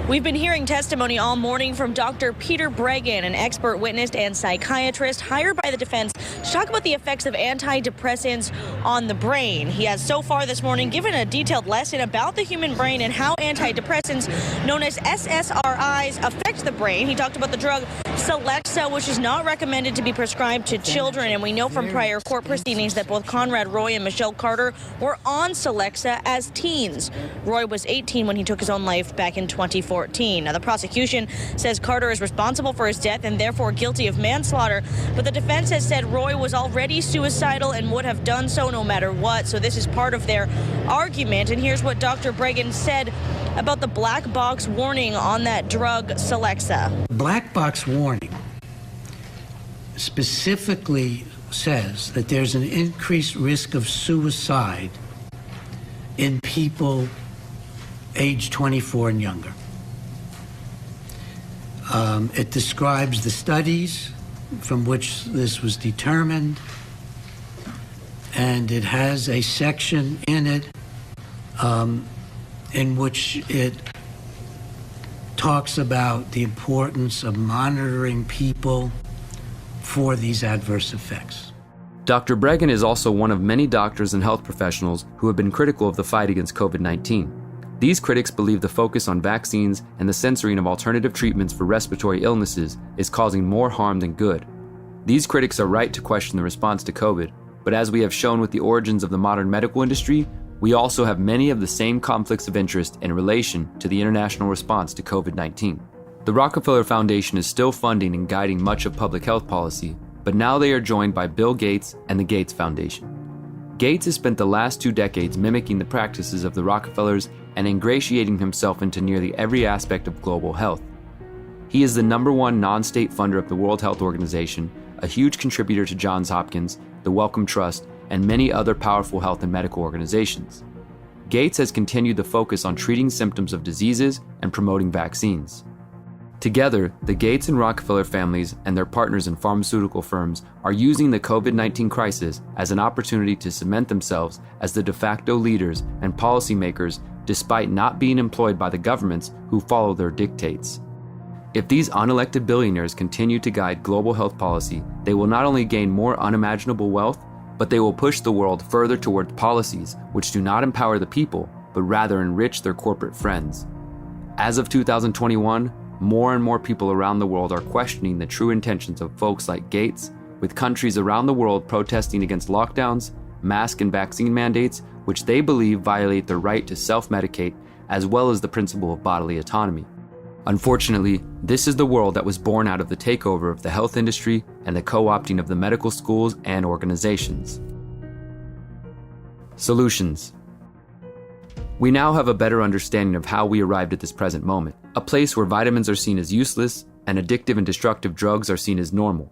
We've been hearing testimony all morning from Dr. Peter Breggin, an expert witness and psychiatrist hired by the defense to talk about the effects of antidepressants on the brain. He has so far this morning given a detailed lesson about the human brain and how antidepressants, known as SSRIs, affect the brain. He talked about the drug Celexa, which is not recommended to be prescribed to children. And we know from prior court proceedings that both Conrad Roy and Michelle Carter were on Celexa as teens. Roy was 18 when he took his own life back in 2014. Now, the prosecution says Carter is responsible for his death and therefore guilty of manslaughter, but the defense has said Roy was already suicidal and would have done so no matter what. So this is part of their argument. And here's what Dr. Breggin said about the black box warning on that drug Celexa. Black box warning specifically says that there's an increased risk of suicide in people age 24 and younger. It describes the studies from which this was determined, and it has a section in it in which it talks about the importance of monitoring people for these adverse effects. Dr. Breggin is also one of many doctors and health professionals who have been critical of the fight against COVID-19. These critics believe the focus on vaccines and the censoring of alternative treatments for respiratory illnesses is causing more harm than good. These critics are right to question the response to COVID, but as we have shown with the origins of the modern medical industry, we also have many of the same conflicts of interest in relation to the international response to COVID-19. The Rockefeller Foundation is still funding and guiding much of public health policy, but now they are joined by Bill Gates and the Gates Foundation. Gates has spent the last 2 decades mimicking the practices of the Rockefellers and ingratiating himself into nearly every aspect of global health. He is the #1 non-state funder of the World Health Organization, a huge contributor to Johns Hopkins, the Wellcome Trust, and many other powerful health and medical organizations. Gates has continued the focus on treating symptoms of diseases and promoting vaccines. Together, the Gates and Rockefeller families and their partners in pharmaceutical firms are using the COVID-19 crisis as an opportunity to cement themselves as the de facto leaders and policymakers despite not being employed by the governments who follow their dictates. If these unelected billionaires continue to guide global health policy, they will not only gain more unimaginable wealth, but they will push the world further towards policies which do not empower the people, but rather enrich their corporate friends. As of 2021, more and more people around the world are questioning the true intentions of folks like Gates, with countries around the world protesting against lockdowns, mask and vaccine mandates, which they believe violate their right to self-medicate, as well as the principle of bodily autonomy. Unfortunately, this is the world that was born out of the takeover of the health industry and the co-opting of the medical schools and organizations. Solutions. We now have a better understanding of how we arrived at this present moment, a place where vitamins are seen as useless and addictive and destructive drugs are seen as normal.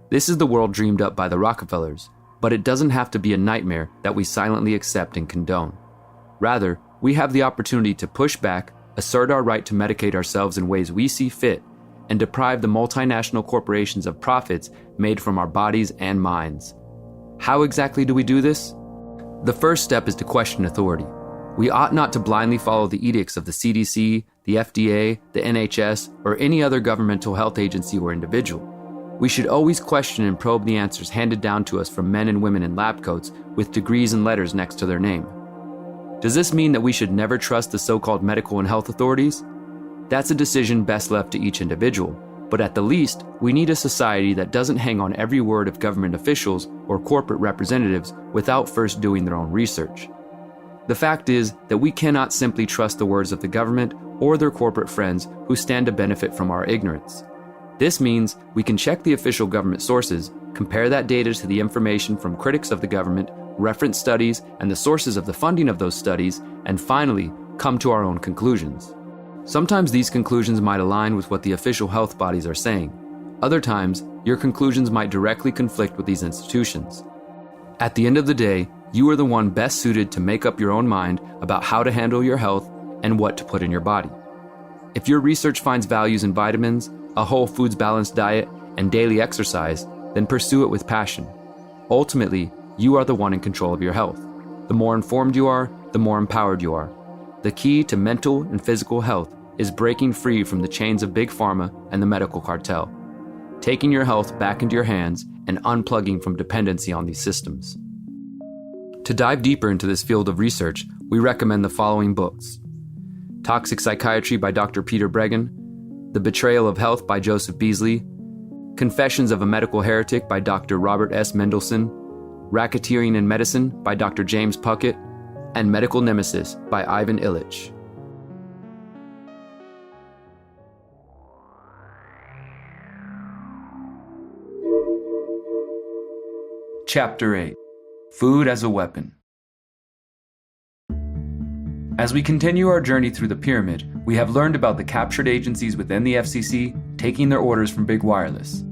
This is the world dreamed up by the Rockefellers, but it doesn't have to be a nightmare that we silently accept and condone. Rather, we have the opportunity to push back, assert our right to medicate ourselves in ways we see fit, and deprive the multinational corporations of profits made from our bodies and minds. How exactly do we do this? The first step is to question authority. We ought not to blindly follow the edicts of the CDC, the FDA, the NHS, or any other governmental health agency or individual. We should always question and probe the answers handed down to us from men and women in lab coats with degrees and letters next to their name. Does this mean that we should never trust the so-called medical and health authorities? That's a decision best left to each individual, but at the least, we need a society that doesn't hang on every word of government officials or corporate representatives without first doing their own research. The fact is that we cannot simply trust the words of the government or their corporate friends who stand to benefit from our ignorance. This means we can check the official government sources, compare that data to the information from critics of the government, reference studies, and the sources of the funding of those studies, and finally, come to our own conclusions. Sometimes these conclusions might align with what the official health bodies are saying. Other times, your conclusions might directly conflict with these institutions. At the end of the day, you are the one best suited to make up your own mind about how to handle your health and what to put in your body. If your research finds values in vitamins, a whole foods balanced diet, and daily exercise, then pursue it with passion. Ultimately, you are the one in control of your health. The more informed you are, the more empowered you are. The key to mental and physical health is breaking free from the chains of big pharma and the medical cartel, taking your health back into your hands and unplugging from dependency on these systems. To dive deeper into this field of research, we recommend the following books: Toxic Psychiatry by Dr. Peter Breggin, The Betrayal of Health by Joseph Beasley, Confessions of a Medical Heretic by Dr. Robert S. Mendelsohn, Racketeering in Medicine by Dr. James Puckett, and Medical Nemesis by Ivan Illich. Chapter 8: Food as a Weapon. As we continue our journey through the pyramid, we have learned about the captured agencies within the FCC taking their orders from big wireless.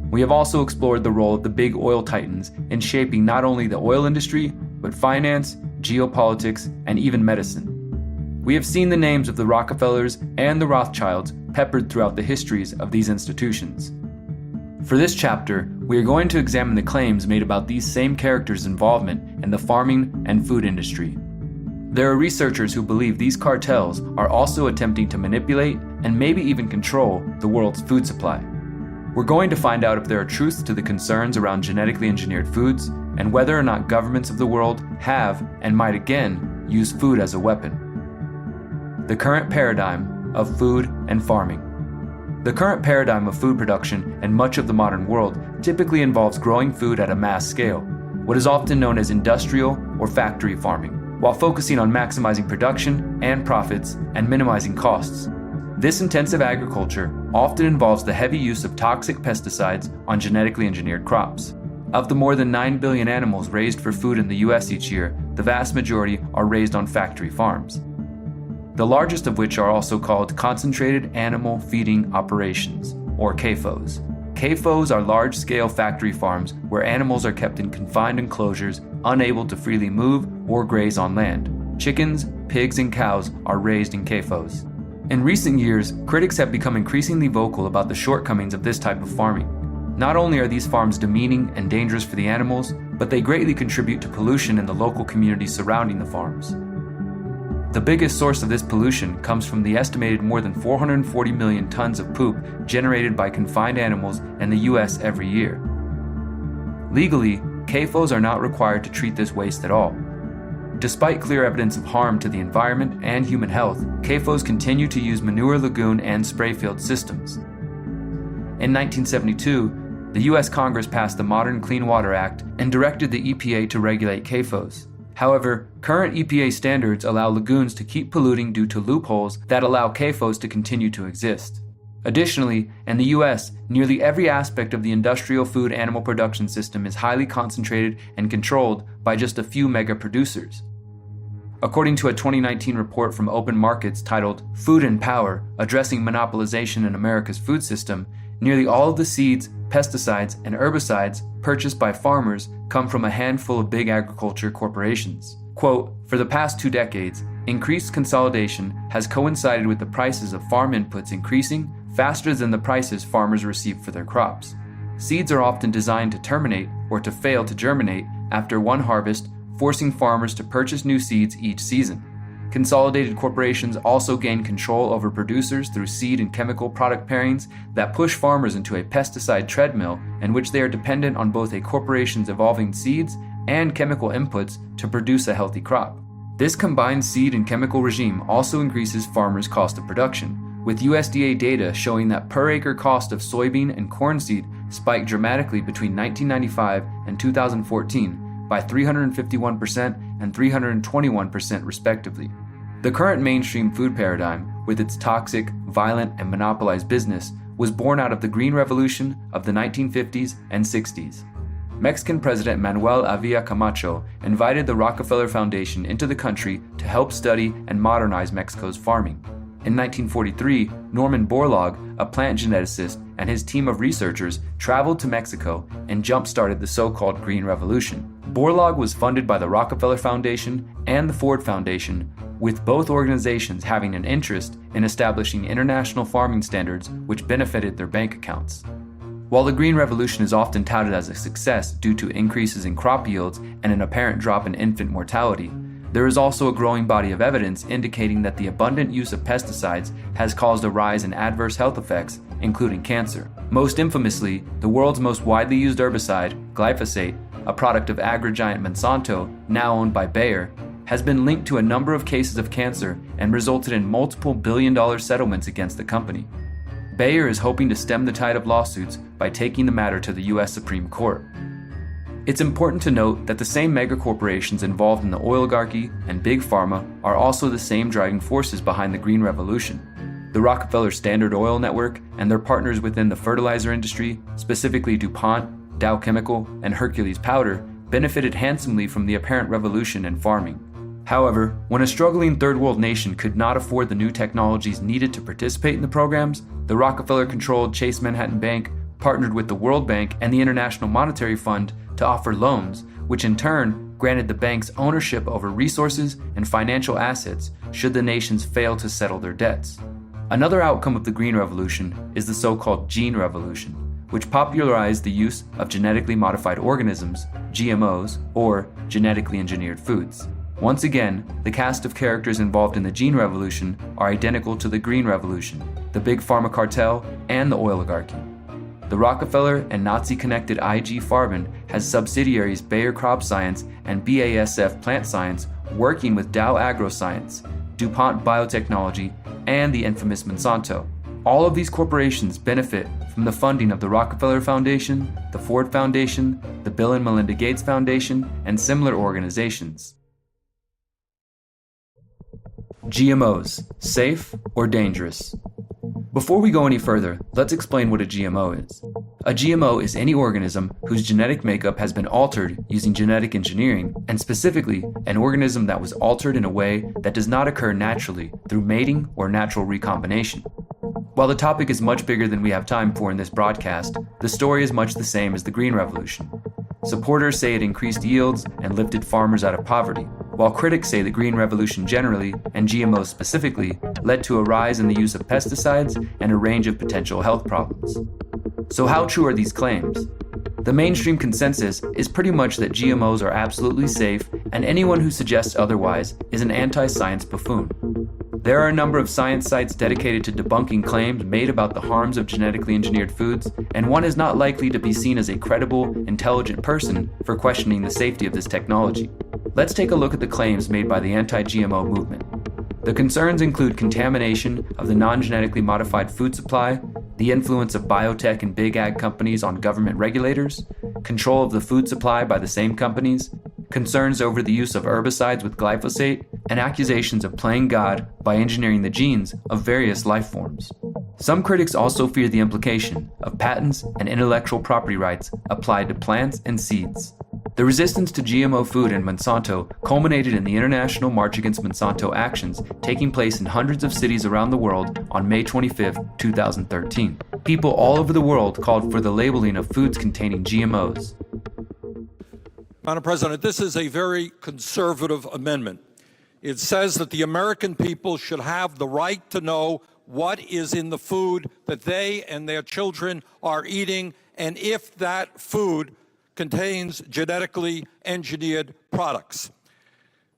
We have also explored the role of the big oil titans in shaping not only the oil industry, but finance, geopolitics, and even medicine. We have seen the names of the Rockefellers and the Rothschilds peppered throughout the histories of these institutions. For this chapter, we are going to examine the claims made about these same characters' involvement in the farming and food industry. There are researchers who believe these cartels are also attempting to manipulate and maybe even control the world's food supply. We're going to find out if there are truths to the concerns around genetically engineered foods and whether or not governments of the world have and might again use food as a weapon. The current paradigm of food and farming. The current paradigm of food production in much of the modern world typically involves growing food at a mass scale, what is often known as industrial or factory farming, while focusing on maximizing production and profits and minimizing costs. This intensive agriculture often involves the heavy use of toxic pesticides on genetically engineered crops. Of the more than 9 billion animals raised for food in the US each year, the vast majority are raised on factory farms, the largest of which are also called Concentrated Animal Feeding Operations, or CAFOs. CAFOs are large-scale factory farms where animals are kept in confined enclosures, unable to freely move or graze on land. Chickens, pigs, and cows are raised in CAFOs. In recent years, critics have become increasingly vocal about the shortcomings of this type of farming. Not only are these farms demeaning and dangerous for the animals, but they greatly contribute to pollution in the local communities surrounding the farms. The biggest source of this pollution comes from the estimated more than 440 million tons of poop generated by confined animals in the US every year. Legally, CAFOs are not required to treat this waste at all. Despite clear evidence of harm to the environment and human health, CAFOs continue to use manure lagoon and spray field systems. In 1972, the US Congress passed the Modern Clean Water Act and directed the EPA to regulate CAFOs. However, current EPA standards allow lagoons to keep polluting due to loopholes that allow CAFOs to continue to exist. Additionally, in the US, nearly every aspect of the industrial food animal production system is highly concentrated and controlled by just a few mega producers. According to a 2019 report from Open Markets titled Food and Power, Addressing Monopolization in America's Food System, nearly all of the seeds, pesticides, and herbicides purchased by farmers come from a handful of big agriculture corporations. Quote, "For the past 2 decades, increased consolidation has coincided with the prices of farm inputs increasing faster than the prices farmers receive for their crops. Seeds are often designed to terminate or to fail to germinate after one harvest, forcing farmers to purchase new seeds each season. Consolidated corporations also gain control over producers through seed and chemical product pairings that push farmers into a pesticide treadmill in which they are dependent on both a corporation's evolving seeds and chemical inputs to produce a healthy crop. This combined seed and chemical regime also increases farmers' cost of production, with USDA data showing that per acre cost of soybean and corn seed spiked dramatically between 1995 and 2014 by 351% and 321% respectively. The current mainstream food paradigm, with its toxic, violent, and monopolized business, was born out of the Green Revolution of the 1950s and 60s. Mexican President Manuel Avila Camacho invited the Rockefeller Foundation into the country to help study and modernize Mexico's farming. In 1943, Norman Borlaug, a plant geneticist, and his team of researchers traveled to Mexico and jump-started the so-called Green Revolution. Borlaug was funded by the Rockefeller Foundation and the Ford Foundation, with both organizations having an interest in establishing international farming standards which benefited their bank accounts. While the Green Revolution is often touted as a success due to increases in crop yields and an apparent drop in infant mortality, there is also a growing body of evidence indicating that the abundant use of pesticides has caused a rise in adverse health effects, including cancer. Most infamously, the world's most widely used herbicide, glyphosate, a product of agri-giant Monsanto, now owned by Bayer, has been linked to a number of cases of cancer and resulted in multiple billion-dollar settlements against the company. Bayer is hoping to stem the tide of lawsuits by taking the matter to the U.S. Supreme Court. It's important to note that the same megacorporations involved in the oligarchy and big pharma are also the same driving forces behind the Green Revolution. The Rockefeller Standard Oil Network and their partners within the fertilizer industry, specifically DuPont, Dow Chemical, and Hercules Powder, benefited handsomely from the apparent revolution in farming. However, when a struggling third world nation could not afford the new technologies needed to participate in the programs, the Rockefeller-controlled Chase Manhattan Bank partnered with the World Bank and the International Monetary Fund to offer loans, which in turn granted the banks ownership over resources and financial assets should the nations fail to settle their debts. Another outcome of the Green Revolution is the so-called Gene Revolution, which popularized the use of genetically modified organisms, GMOs, or genetically engineered foods. Once again, the cast of characters involved in the Gene Revolution are identical to the Green Revolution, the Big Pharma cartel, and the oligarchy. The Rockefeller and Nazi-connected IG Farben has subsidiaries Bayer Crop Science and BASF Plant Science working with Dow AgroScience, DuPont Biotechnology, and the infamous Monsanto. All of these corporations benefit from the funding of the Rockefeller Foundation, the Ford Foundation, the Bill and Melinda Gates Foundation, and similar organizations. GMOs, safe or dangerous? Before we go any further, let's explain what a GMO is. A GMO is any organism whose genetic makeup has been altered using genetic engineering, and specifically, an organism that was altered in a way that does not occur naturally through mating or natural recombination. While the topic is much bigger than we have time for in this broadcast, the story is much the same as the Green Revolution. Supporters say it increased yields and lifted farmers out of poverty, while critics say the Green Revolution generally, and GMOs specifically, led to a rise in the use of pesticides and a range of potential health problems. So how true are these claims? The mainstream consensus is pretty much that GMOs are absolutely safe, and anyone who suggests otherwise is an anti-science buffoon. There are a number of science sites dedicated to debunking claims made about the harms of genetically engineered foods, and one is not likely to be seen as a credible, intelligent person for questioning the safety of this technology. Let's take a look at the claims made by the anti-GMO movement. The concerns include contamination of the non-genetically modified food supply, the influence of biotech and big ag companies on government regulators, control of the food supply by the same companies, concerns over the use of herbicides with glyphosate, and accusations of playing God by engineering the genes of various life forms. Some critics also fear the implication of patents and intellectual property rights applied to plants and seeds. The resistance to GMO food and Monsanto culminated in the International March Against Monsanto actions taking place in hundreds of cities around the world on May 25, 2013. People all over the world called for the labeling of foods containing GMOs. Madam President, this is a very conservative amendment. It says that the American people should have the right to know what is in the food that they and their children are eating, and if that food contains genetically engineered products.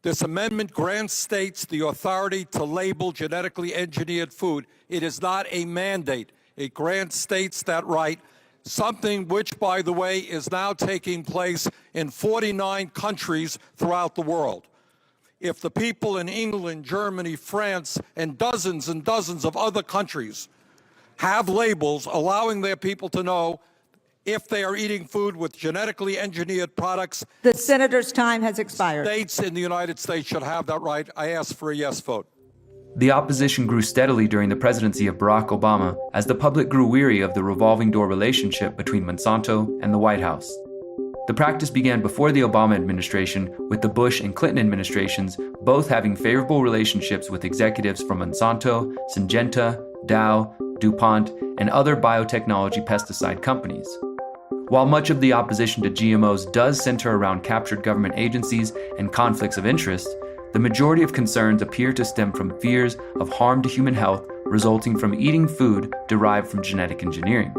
This amendment grants states the authority to label genetically engineered food. It is not a mandate. It grants states that right, something which, by the way, is now taking place in 49 countries throughout the world. If the people in England, Germany, France, and dozens of other countries have labels allowing their people to know if they are eating food with genetically engineered products, the senator's time has expired. States in the United States should have that right. I ask for a yes vote. The opposition grew steadily during the presidency of Barack Obama as the public grew weary of the revolving door relationship between Monsanto and the White House. The practice began before the Obama administration, with the Bush and Clinton administrations both having favorable relationships with executives from Monsanto, Syngenta, Dow, DuPont, and other biotechnology pesticide companies. While much of the opposition to GMOs does center around captured government agencies and conflicts of interest, the majority of concerns appear to stem from fears of harm to human health resulting from eating food derived from genetic engineering.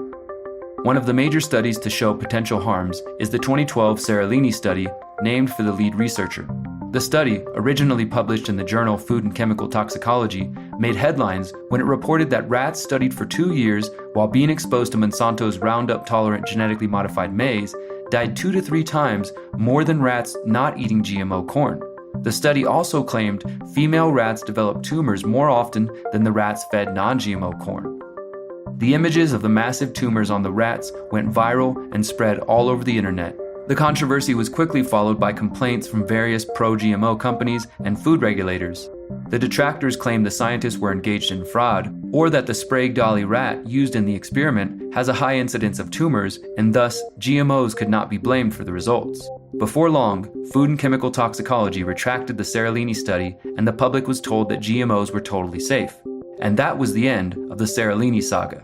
One of the major studies to show potential harms is the 2012 Seralini study, named for the lead researcher. The study, originally published in the journal Food and Chemical Toxicology, made headlines when it reported that rats studied for 2 years while being exposed to Monsanto's Roundup-tolerant genetically modified maize died 2 to 3 times more than rats not eating GMO corn. The study also claimed female rats developed tumors more often than the rats fed non-GMO corn. The images of the massive tumors on the rats went viral and spread all over the internet. The controversy was quickly followed by complaints from various pro-GMO companies and food regulators. The detractors claimed the scientists were engaged in fraud, or that the Sprague Dawley rat used in the experiment has a high incidence of tumors, and thus GMOs could not be blamed for the results. Before long, Food and Chemical Toxicology retracted the Seralini study, and the public was told that GMOs were totally safe. And that was the end of the Seralini saga.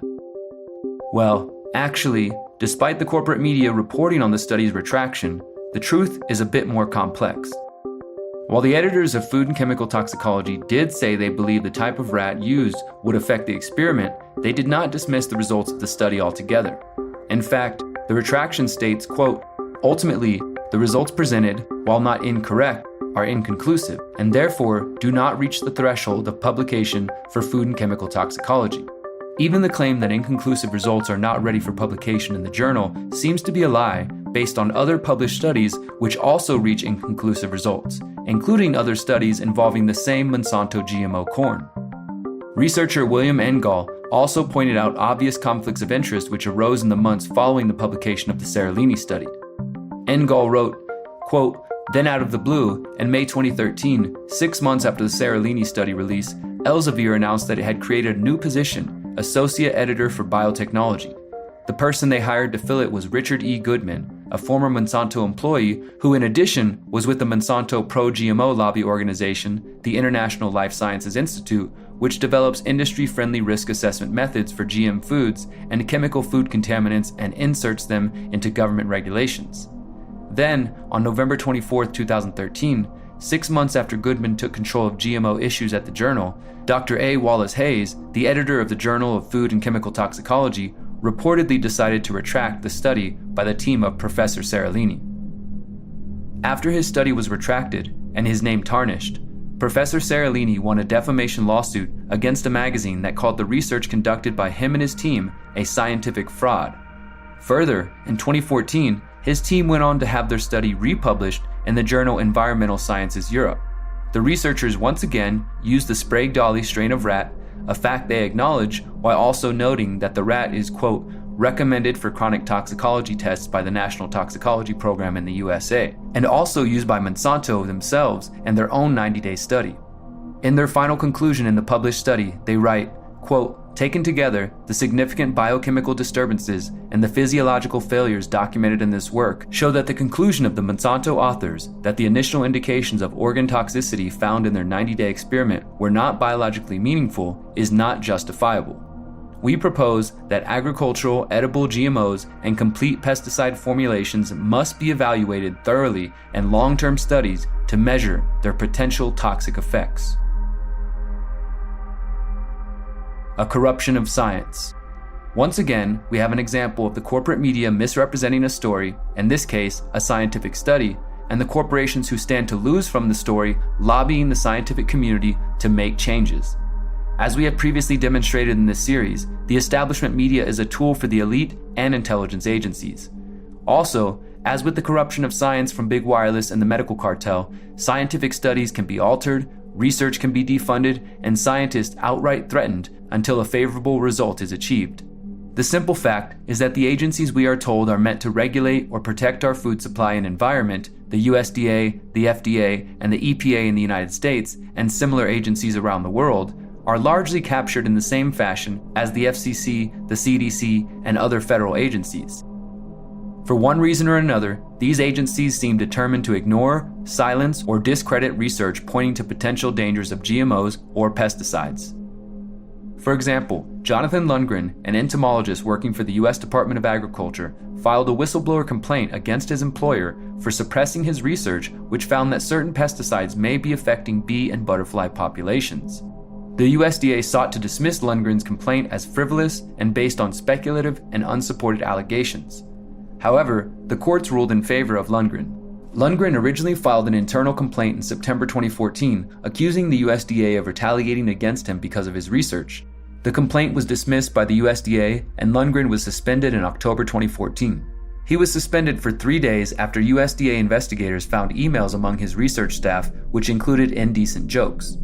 Well, actually, despite the corporate media reporting on the study's retraction, the truth is a bit more complex. While the editors of Food and Chemical Toxicology did say they believed the type of rat used would affect the experiment, they did not dismiss the results of the study altogether. In fact, the retraction states, quote, "Ultimately, the results presented, while not incorrect, are inconclusive, and therefore do not reach the threshold of publication for Food and Chemical Toxicology." Even the claim that inconclusive results are not ready for publication in the journal seems to be a lie based on other published studies which also reach inconclusive results, including other studies involving the same Monsanto GMO corn. Researcher William Engdahl also pointed out obvious conflicts of interest which arose in the months following the publication of the Seralini study. Engdahl wrote, quote, "Then out of the blue, in May 2013, 6 months after the Seralini study release, Elsevier announced that it had created a new position, Associate Editor for Biotechnology. The person they hired to fill it was Richard E. Goodman, a former Monsanto employee who in addition was with the Monsanto pro-GMO lobby organization, the International Life Sciences Institute, which develops industry-friendly risk assessment methods for GM foods and chemical food contaminants and inserts them into government regulations. Then, on November 24, 2013, 6 months after Goodman took control of GMO issues at the journal, Dr. A. Wallace Hayes, the editor of the Journal of Food and Chemical Toxicology, reportedly decided to retract the study by the team of Professor Seralini. After his study was retracted and his name tarnished, Professor Seralini won a defamation lawsuit against a magazine that called the research conducted by him and his team a scientific fraud. Further, in 2014, his team went on to have their study republished in the journal Environmental Sciences Europe. The researchers once again used the Sprague Dawley strain of rat, a fact they acknowledge while also noting that the rat is, quote, recommended for chronic toxicology tests by the National Toxicology Program in the USA, and also used by Monsanto themselves in their own 90-day study. In their final conclusion in the published study, they write, quote, "Taken together, the significant biochemical disturbances and the physiological failures documented in this work show that the conclusion of the Monsanto authors that the initial indications of organ toxicity found in their 90-day experiment were not biologically meaningful is not justifiable." We propose that agricultural edible GMOs and complete pesticide formulations must be evaluated thoroughly and long-term studies to measure their potential toxic effects. A corruption of science. Once again, we have an example of the corporate media misrepresenting a story, in this case, a scientific study, and the corporations who stand to lose from the story lobbying the scientific community to make changes. As we have previously demonstrated in this series, the establishment media is a tool for the elite and intelligence agencies. Also, as with the corruption of science from big wireless and the medical cartel, scientific studies can be altered, research can be defunded, and scientists outright threatened until a favorable result is achieved. The simple fact is that the agencies we are told are meant to regulate or protect our food supply and environment, the USDA, the FDA, and the EPA in the United States, and similar agencies around the world, are largely captured in the same fashion as the FCC, the CDC, and other federal agencies. For one reason or another, these agencies seem determined to ignore, silence, or discredit research pointing to potential dangers of GMOs or pesticides. For example, Jonathan Lundgren, an entomologist working for the U.S. Department of Agriculture, filed a whistleblower complaint against his employer for suppressing his research, which found that certain pesticides may be affecting bee and butterfly populations. The USDA sought to dismiss Lundgren's complaint as frivolous and based on speculative and unsupported allegations. However, the courts ruled in favor of Lundgren. Lundgren originally filed an internal complaint in September 2014, accusing the USDA of retaliating against him because of his research. The complaint was dismissed by the USDA, and Lundgren was suspended in October 2014. He was suspended for 3 days after USDA investigators found emails among his research staff which included indecent jokes.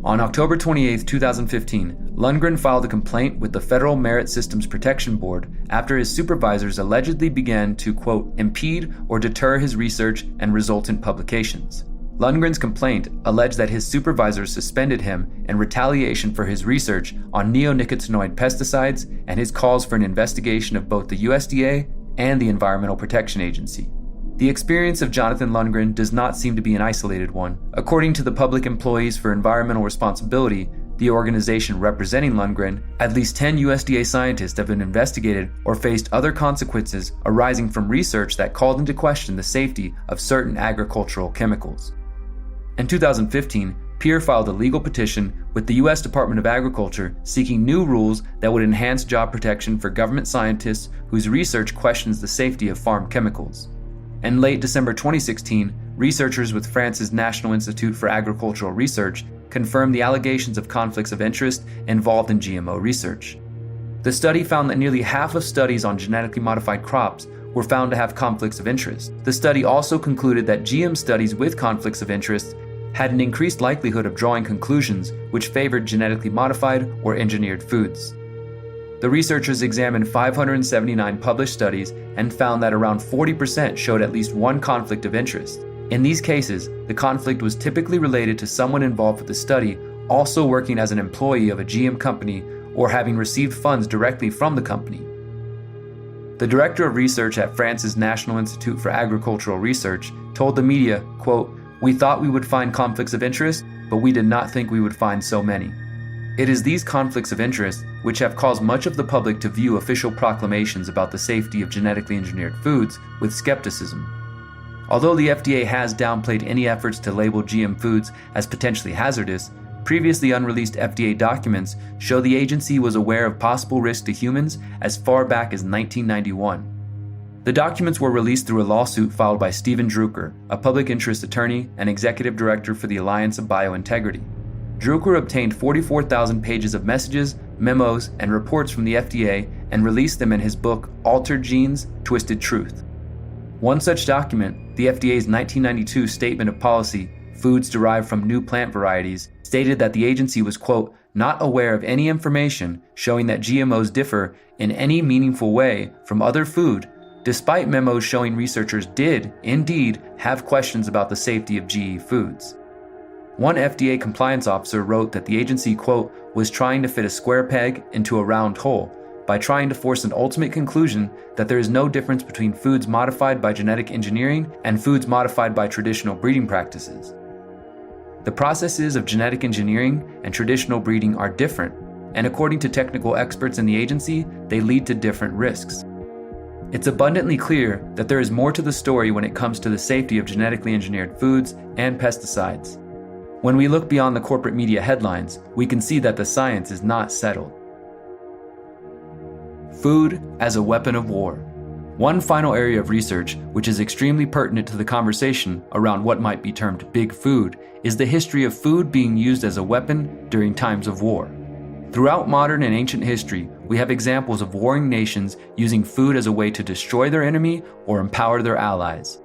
On October 28, 2015, Lundgren filed a complaint with the Federal Merit Systems Protection Board after his supervisors allegedly began to, quote, impede or deter his research and resultant publications. Lundgren's complaint alleged that his supervisors suspended him in retaliation for his research on neonicotinoid pesticides and his calls for an investigation of both the USDA and the Environmental Protection Agency. The experience of Jonathan Lundgren does not seem to be an isolated one. According to the Public Employees for Environmental Responsibility, the organization representing Lundgren, at least 10 USDA scientists have been investigated or faced other consequences arising from research that called into question the safety of certain agricultural chemicals. In 2015, Peer filed a legal petition with the U.S. Department of Agriculture seeking new rules that would enhance job protection for government scientists whose research questions the safety of farm chemicals. In late December 2016, researchers with France's National Institute for Agricultural Research confirmed the allegations of conflicts of interest involved in GMO research. The study found that nearly half of studies on genetically modified crops were found to have conflicts of interest. The study also concluded that GM studies with conflicts of interest had an increased likelihood of drawing conclusions which favored genetically modified or engineered foods. The researchers examined 579 published studies and found that around 40% showed at least one conflict of interest. In these cases, the conflict was typically related to someone involved with the study also working as an employee of a GM company or having received funds directly from the company. The director of research at France's National Institute for Agricultural Research told the media, quote, "We thought we would find conflicts of interest, but we did not think we would find so many." It is these conflicts of interest which have caused much of the public to view official proclamations about the safety of genetically engineered foods with skepticism. Although the FDA has downplayed any efforts to label GM foods as potentially hazardous, previously unreleased FDA documents show the agency was aware of possible risk to humans as far back as 1991. The documents were released through a lawsuit filed by Stephen Drucker, a public interest attorney and executive director for the Alliance of Biointegrity. Drucker obtained 44,000 pages of messages, memos, and reports from the FDA and released them in his book, Altered Genes, Twisted Truth. One such document, the FDA's 1992 Statement of Policy, Foods Derived from New Plant Varieties, stated that the agency was, quote, not aware of any information showing that GMOs differ in any meaningful way from other food, despite memos showing researchers did, indeed, have questions about the safety of GE foods. One FDA compliance officer wrote that the agency, quote, was trying to fit a square peg into a round hole by trying to force an ultimate conclusion that there is no difference between foods modified by genetic engineering and foods modified by traditional breeding practices. The processes of genetic engineering and traditional breeding are different, and according to technical experts in the agency, they lead to different risks. It's abundantly clear that there is more to the story when it comes to the safety of genetically engineered foods and pesticides. When we look beyond the corporate media headlines, we can see that the science is not settled. Food as a weapon of war. One final area of research, which is extremely pertinent to the conversation around what might be termed big food, is the history of food being used as a weapon during times of war. Throughout modern and ancient history, we have examples of warring nations using food as a way to destroy their enemy or empower their allies.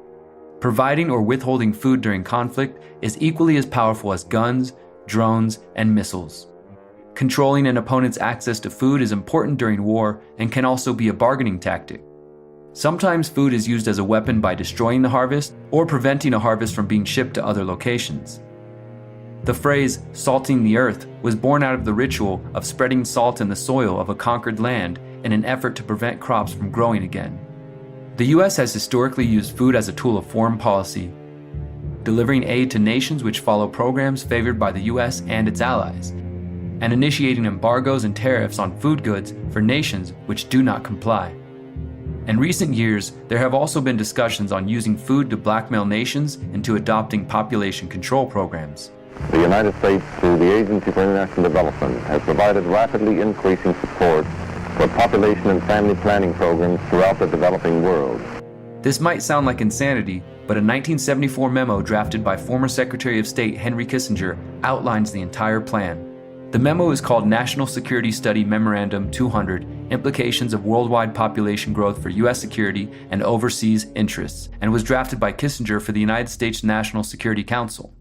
Providing or withholding food during conflict is equally as powerful as guns, drones, and missiles. Controlling an opponent's access to food is important during war and can also be a bargaining tactic. Sometimes food is used as a weapon by destroying the harvest or preventing a harvest from being shipped to other locations. The phrase, salting the earth, was born out of the ritual of spreading salt in the soil of a conquered land in an effort to prevent crops from growing again. The U.S. has historically used food as a tool of foreign policy, delivering aid to nations which follow programs favored by the U.S. and its allies, and initiating embargoes and tariffs on food goods for nations which do not comply. In recent years, there have also been discussions on using food to blackmail nations into adopting population control programs. The United States, through the Agency for International Development, has provided rapidly increasing support for population and family planning programs throughout the developing world. This might sound like insanity, but a 1974 memo drafted by former Secretary of State Henry Kissinger outlines the entire plan. The memo is called National Security Study Memorandum 200, Implications of Worldwide Population Growth for U.S. Security and Overseas Interests, and was drafted by Kissinger for the United States National Security Council.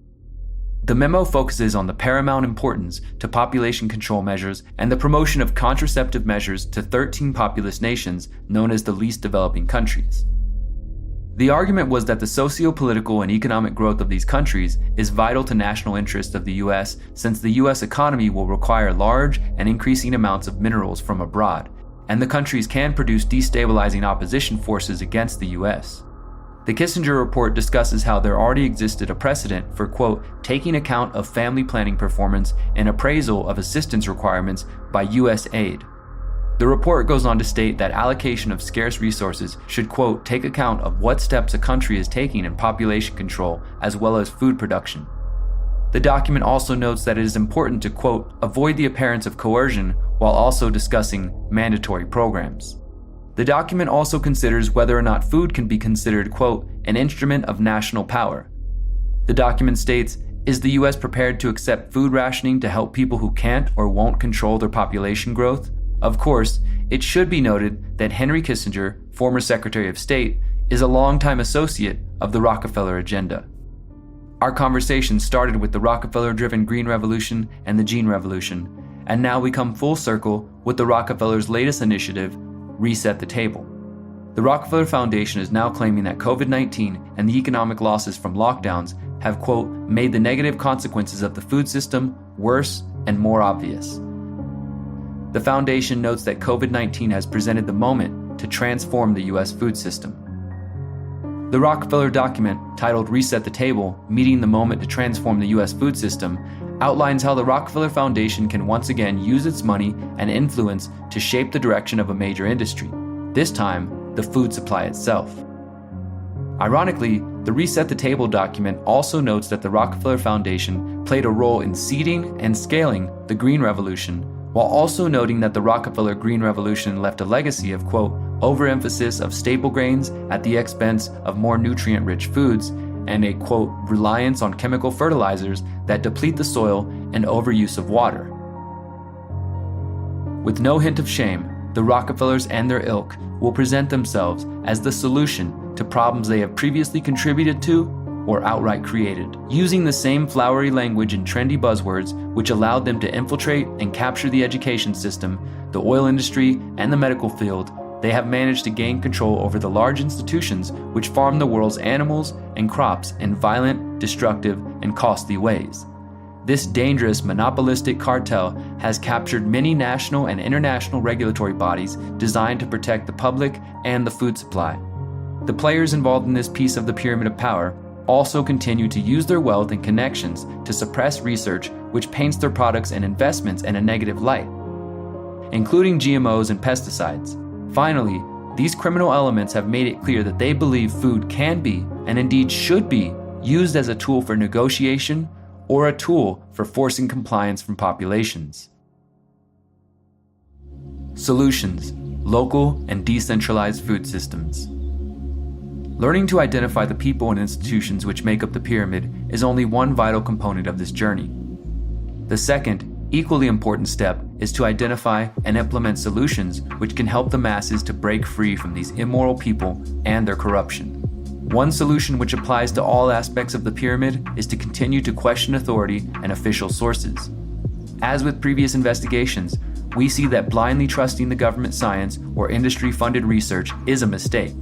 The memo focuses on the paramount importance to population control measures and the promotion of contraceptive measures to 13 populous nations known as the least developing countries. The argument was that the socio-political and economic growth of these countries is vital to national interests of the U.S. since the U.S. economy will require large and increasing amounts of minerals from abroad, and the countries can produce destabilizing opposition forces against the U.S. The Kissinger report discusses how there already existed a precedent for, quote, taking account of family planning performance and appraisal of assistance requirements by U.S. aid. The report goes on to state that allocation of scarce resources should, quote, take account of what steps a country is taking in population control as well as food production. The document also notes that it is important to, quote, avoid the appearance of coercion while also discussing mandatory programs. The document also considers whether or not food can be considered, quote, an instrument of national power. The document states, is the U.S. prepared to accept food rationing to help people who can't or won't control their population growth? Of course, it should be noted that Henry Kissinger, former Secretary of State, is a longtime associate of the Rockefeller agenda. Our conversation started with the Rockefeller-driven Green Revolution and the Gene Revolution, and now we come full circle with the Rockefellers' latest initiative, Reset the Table. The Rockefeller Foundation is now claiming that COVID-19 and the economic losses from lockdowns have, quote, made the negative consequences of the food system worse and more obvious. The foundation notes that COVID-19 has presented the moment to transform the U.S. food system. The Rockefeller document, titled Reset the Table, Meeting the Moment to Transform the U.S. Food System, outlines how the Rockefeller Foundation can once again use its money and influence to shape the direction of a major industry, this time the food supply itself. Ironically, the Reset the Table document also notes that the Rockefeller Foundation played a role in seeding and scaling the Green Revolution, while also noting that the Rockefeller Green Revolution left a legacy of, quote, overemphasis of staple grains at the expense of more nutrient-rich foods, and a, quote, reliance on chemical fertilizers that deplete the soil and overuse of water. With no hint of shame, the Rockefellers and their ilk will present themselves as the solution to problems they have previously contributed to or outright created. Using the same flowery language and trendy buzzwords which allowed them to infiltrate and capture the education system, the oil industry, and the medical field, they have managed to gain control over the large institutions which farm the world's animals and crops in violent, destructive, and costly ways. This dangerous monopolistic cartel has captured many national and international regulatory bodies designed to protect the public and the food supply. The players involved in this piece of the pyramid of power also continue to use their wealth and connections to suppress research which paints their products and investments in a negative light. including GMOs and pesticides. Finally, these criminal elements have made it clear that they believe food can be, and indeed should be, used as a tool for negotiation or a tool for forcing compliance from populations. Solutions: local and decentralized food systems. Learning to identify the people and institutions which make up the pyramid is only one vital component of this journey. The second, equally important step is to identify and implement solutions which can help the masses to break free from these immoral people and their corruption. One solution which applies to all aspects of the pyramid is to continue to question authority and official sources. As with previous investigations, we see that blindly trusting the government science or industry-funded research is a mistake.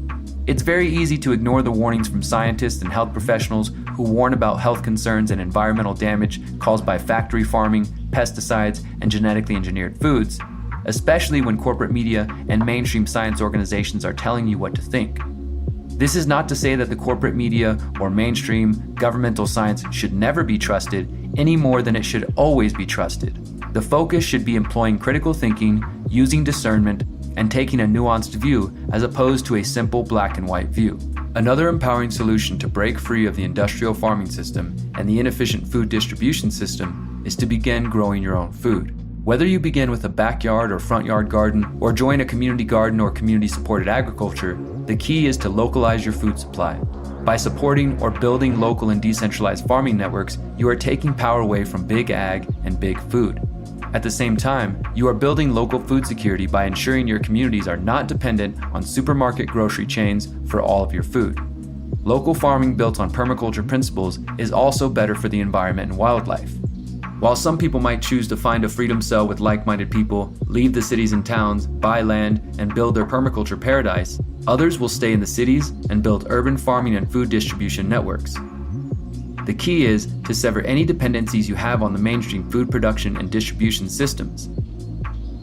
It's very easy to ignore the warnings from scientists and health professionals who warn about health concerns and environmental damage caused by factory farming, pesticides, and genetically engineered foods, especially when corporate media and mainstream science organizations are telling you what to think. This is not to say that the corporate media or mainstream governmental science should never be trusted any more than it should always be trusted. The focus should be employing critical thinking, using discernment, and taking a nuanced view as opposed to a simple black and white view. Another empowering solution to break free of the industrial farming system and the inefficient food distribution system is to begin growing your own food. Whether you begin with a backyard or front yard garden or join a community garden or community-supported agriculture, the key is to localize your food supply. By supporting or building local and decentralized farming networks, you are taking power away from big ag and big food. At the same time, you are building local food security by ensuring your communities are not dependent on supermarket grocery chains for all of your food. Local farming built on permaculture principles is also better for the environment and wildlife. While some people might choose to find a freedom cell with like-minded people, leave the cities and towns, buy land, and build their permaculture paradise, others will stay in the cities and build urban farming and food distribution networks. The key is to sever any dependencies you have on the mainstream food production and distribution systems.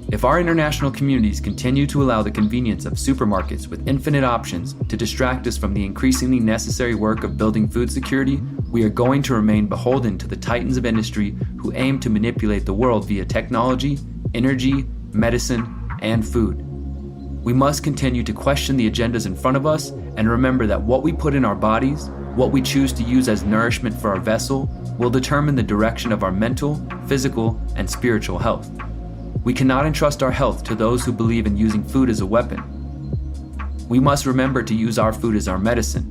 If our international communities continue to allow the convenience of supermarkets with infinite options to distract us from the increasingly necessary work of building food security, we are going to remain beholden to the titans of industry who aim to manipulate the world via technology, energy, medicine, and food. We must continue to question the agendas in front of us and remember that what we put in our bodies, what we choose to use as nourishment for our vessel, will determine the direction of our mental, physical, and spiritual health. We cannot entrust our health to those who believe in using food as a weapon. We must remember to use our food as our medicine.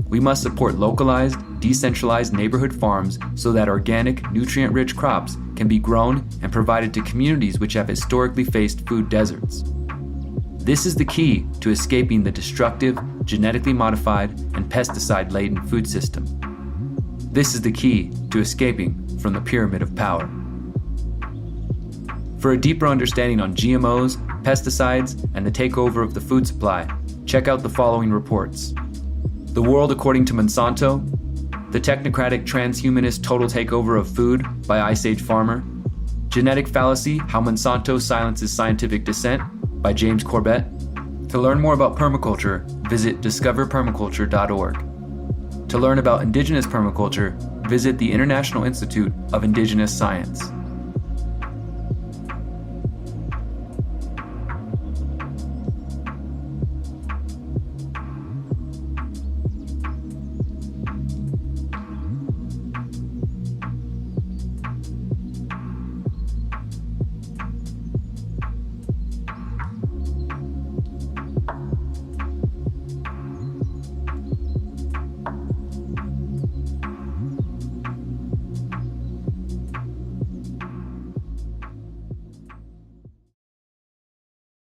We must support localized, decentralized neighborhood farms so that organic, nutrient-rich crops can be grown and provided to communities which have historically faced food deserts. This is the key to escaping the destructive, genetically modified, and pesticide-laden food system. This is the key to escaping from the pyramid of power. For a deeper understanding on GMOs, pesticides, and the takeover of the food supply, check out the following reports: The World According to Monsanto, The Technocratic Transhumanist Total Takeover of Food by Ice Age Farmer, Genetic Fallacy, How Monsanto Silences Scientific Dissent by James Corbett. To learn more about permaculture, visit discoverpermaculture.org. To learn about indigenous permaculture, visit the International Institute of Indigenous Science.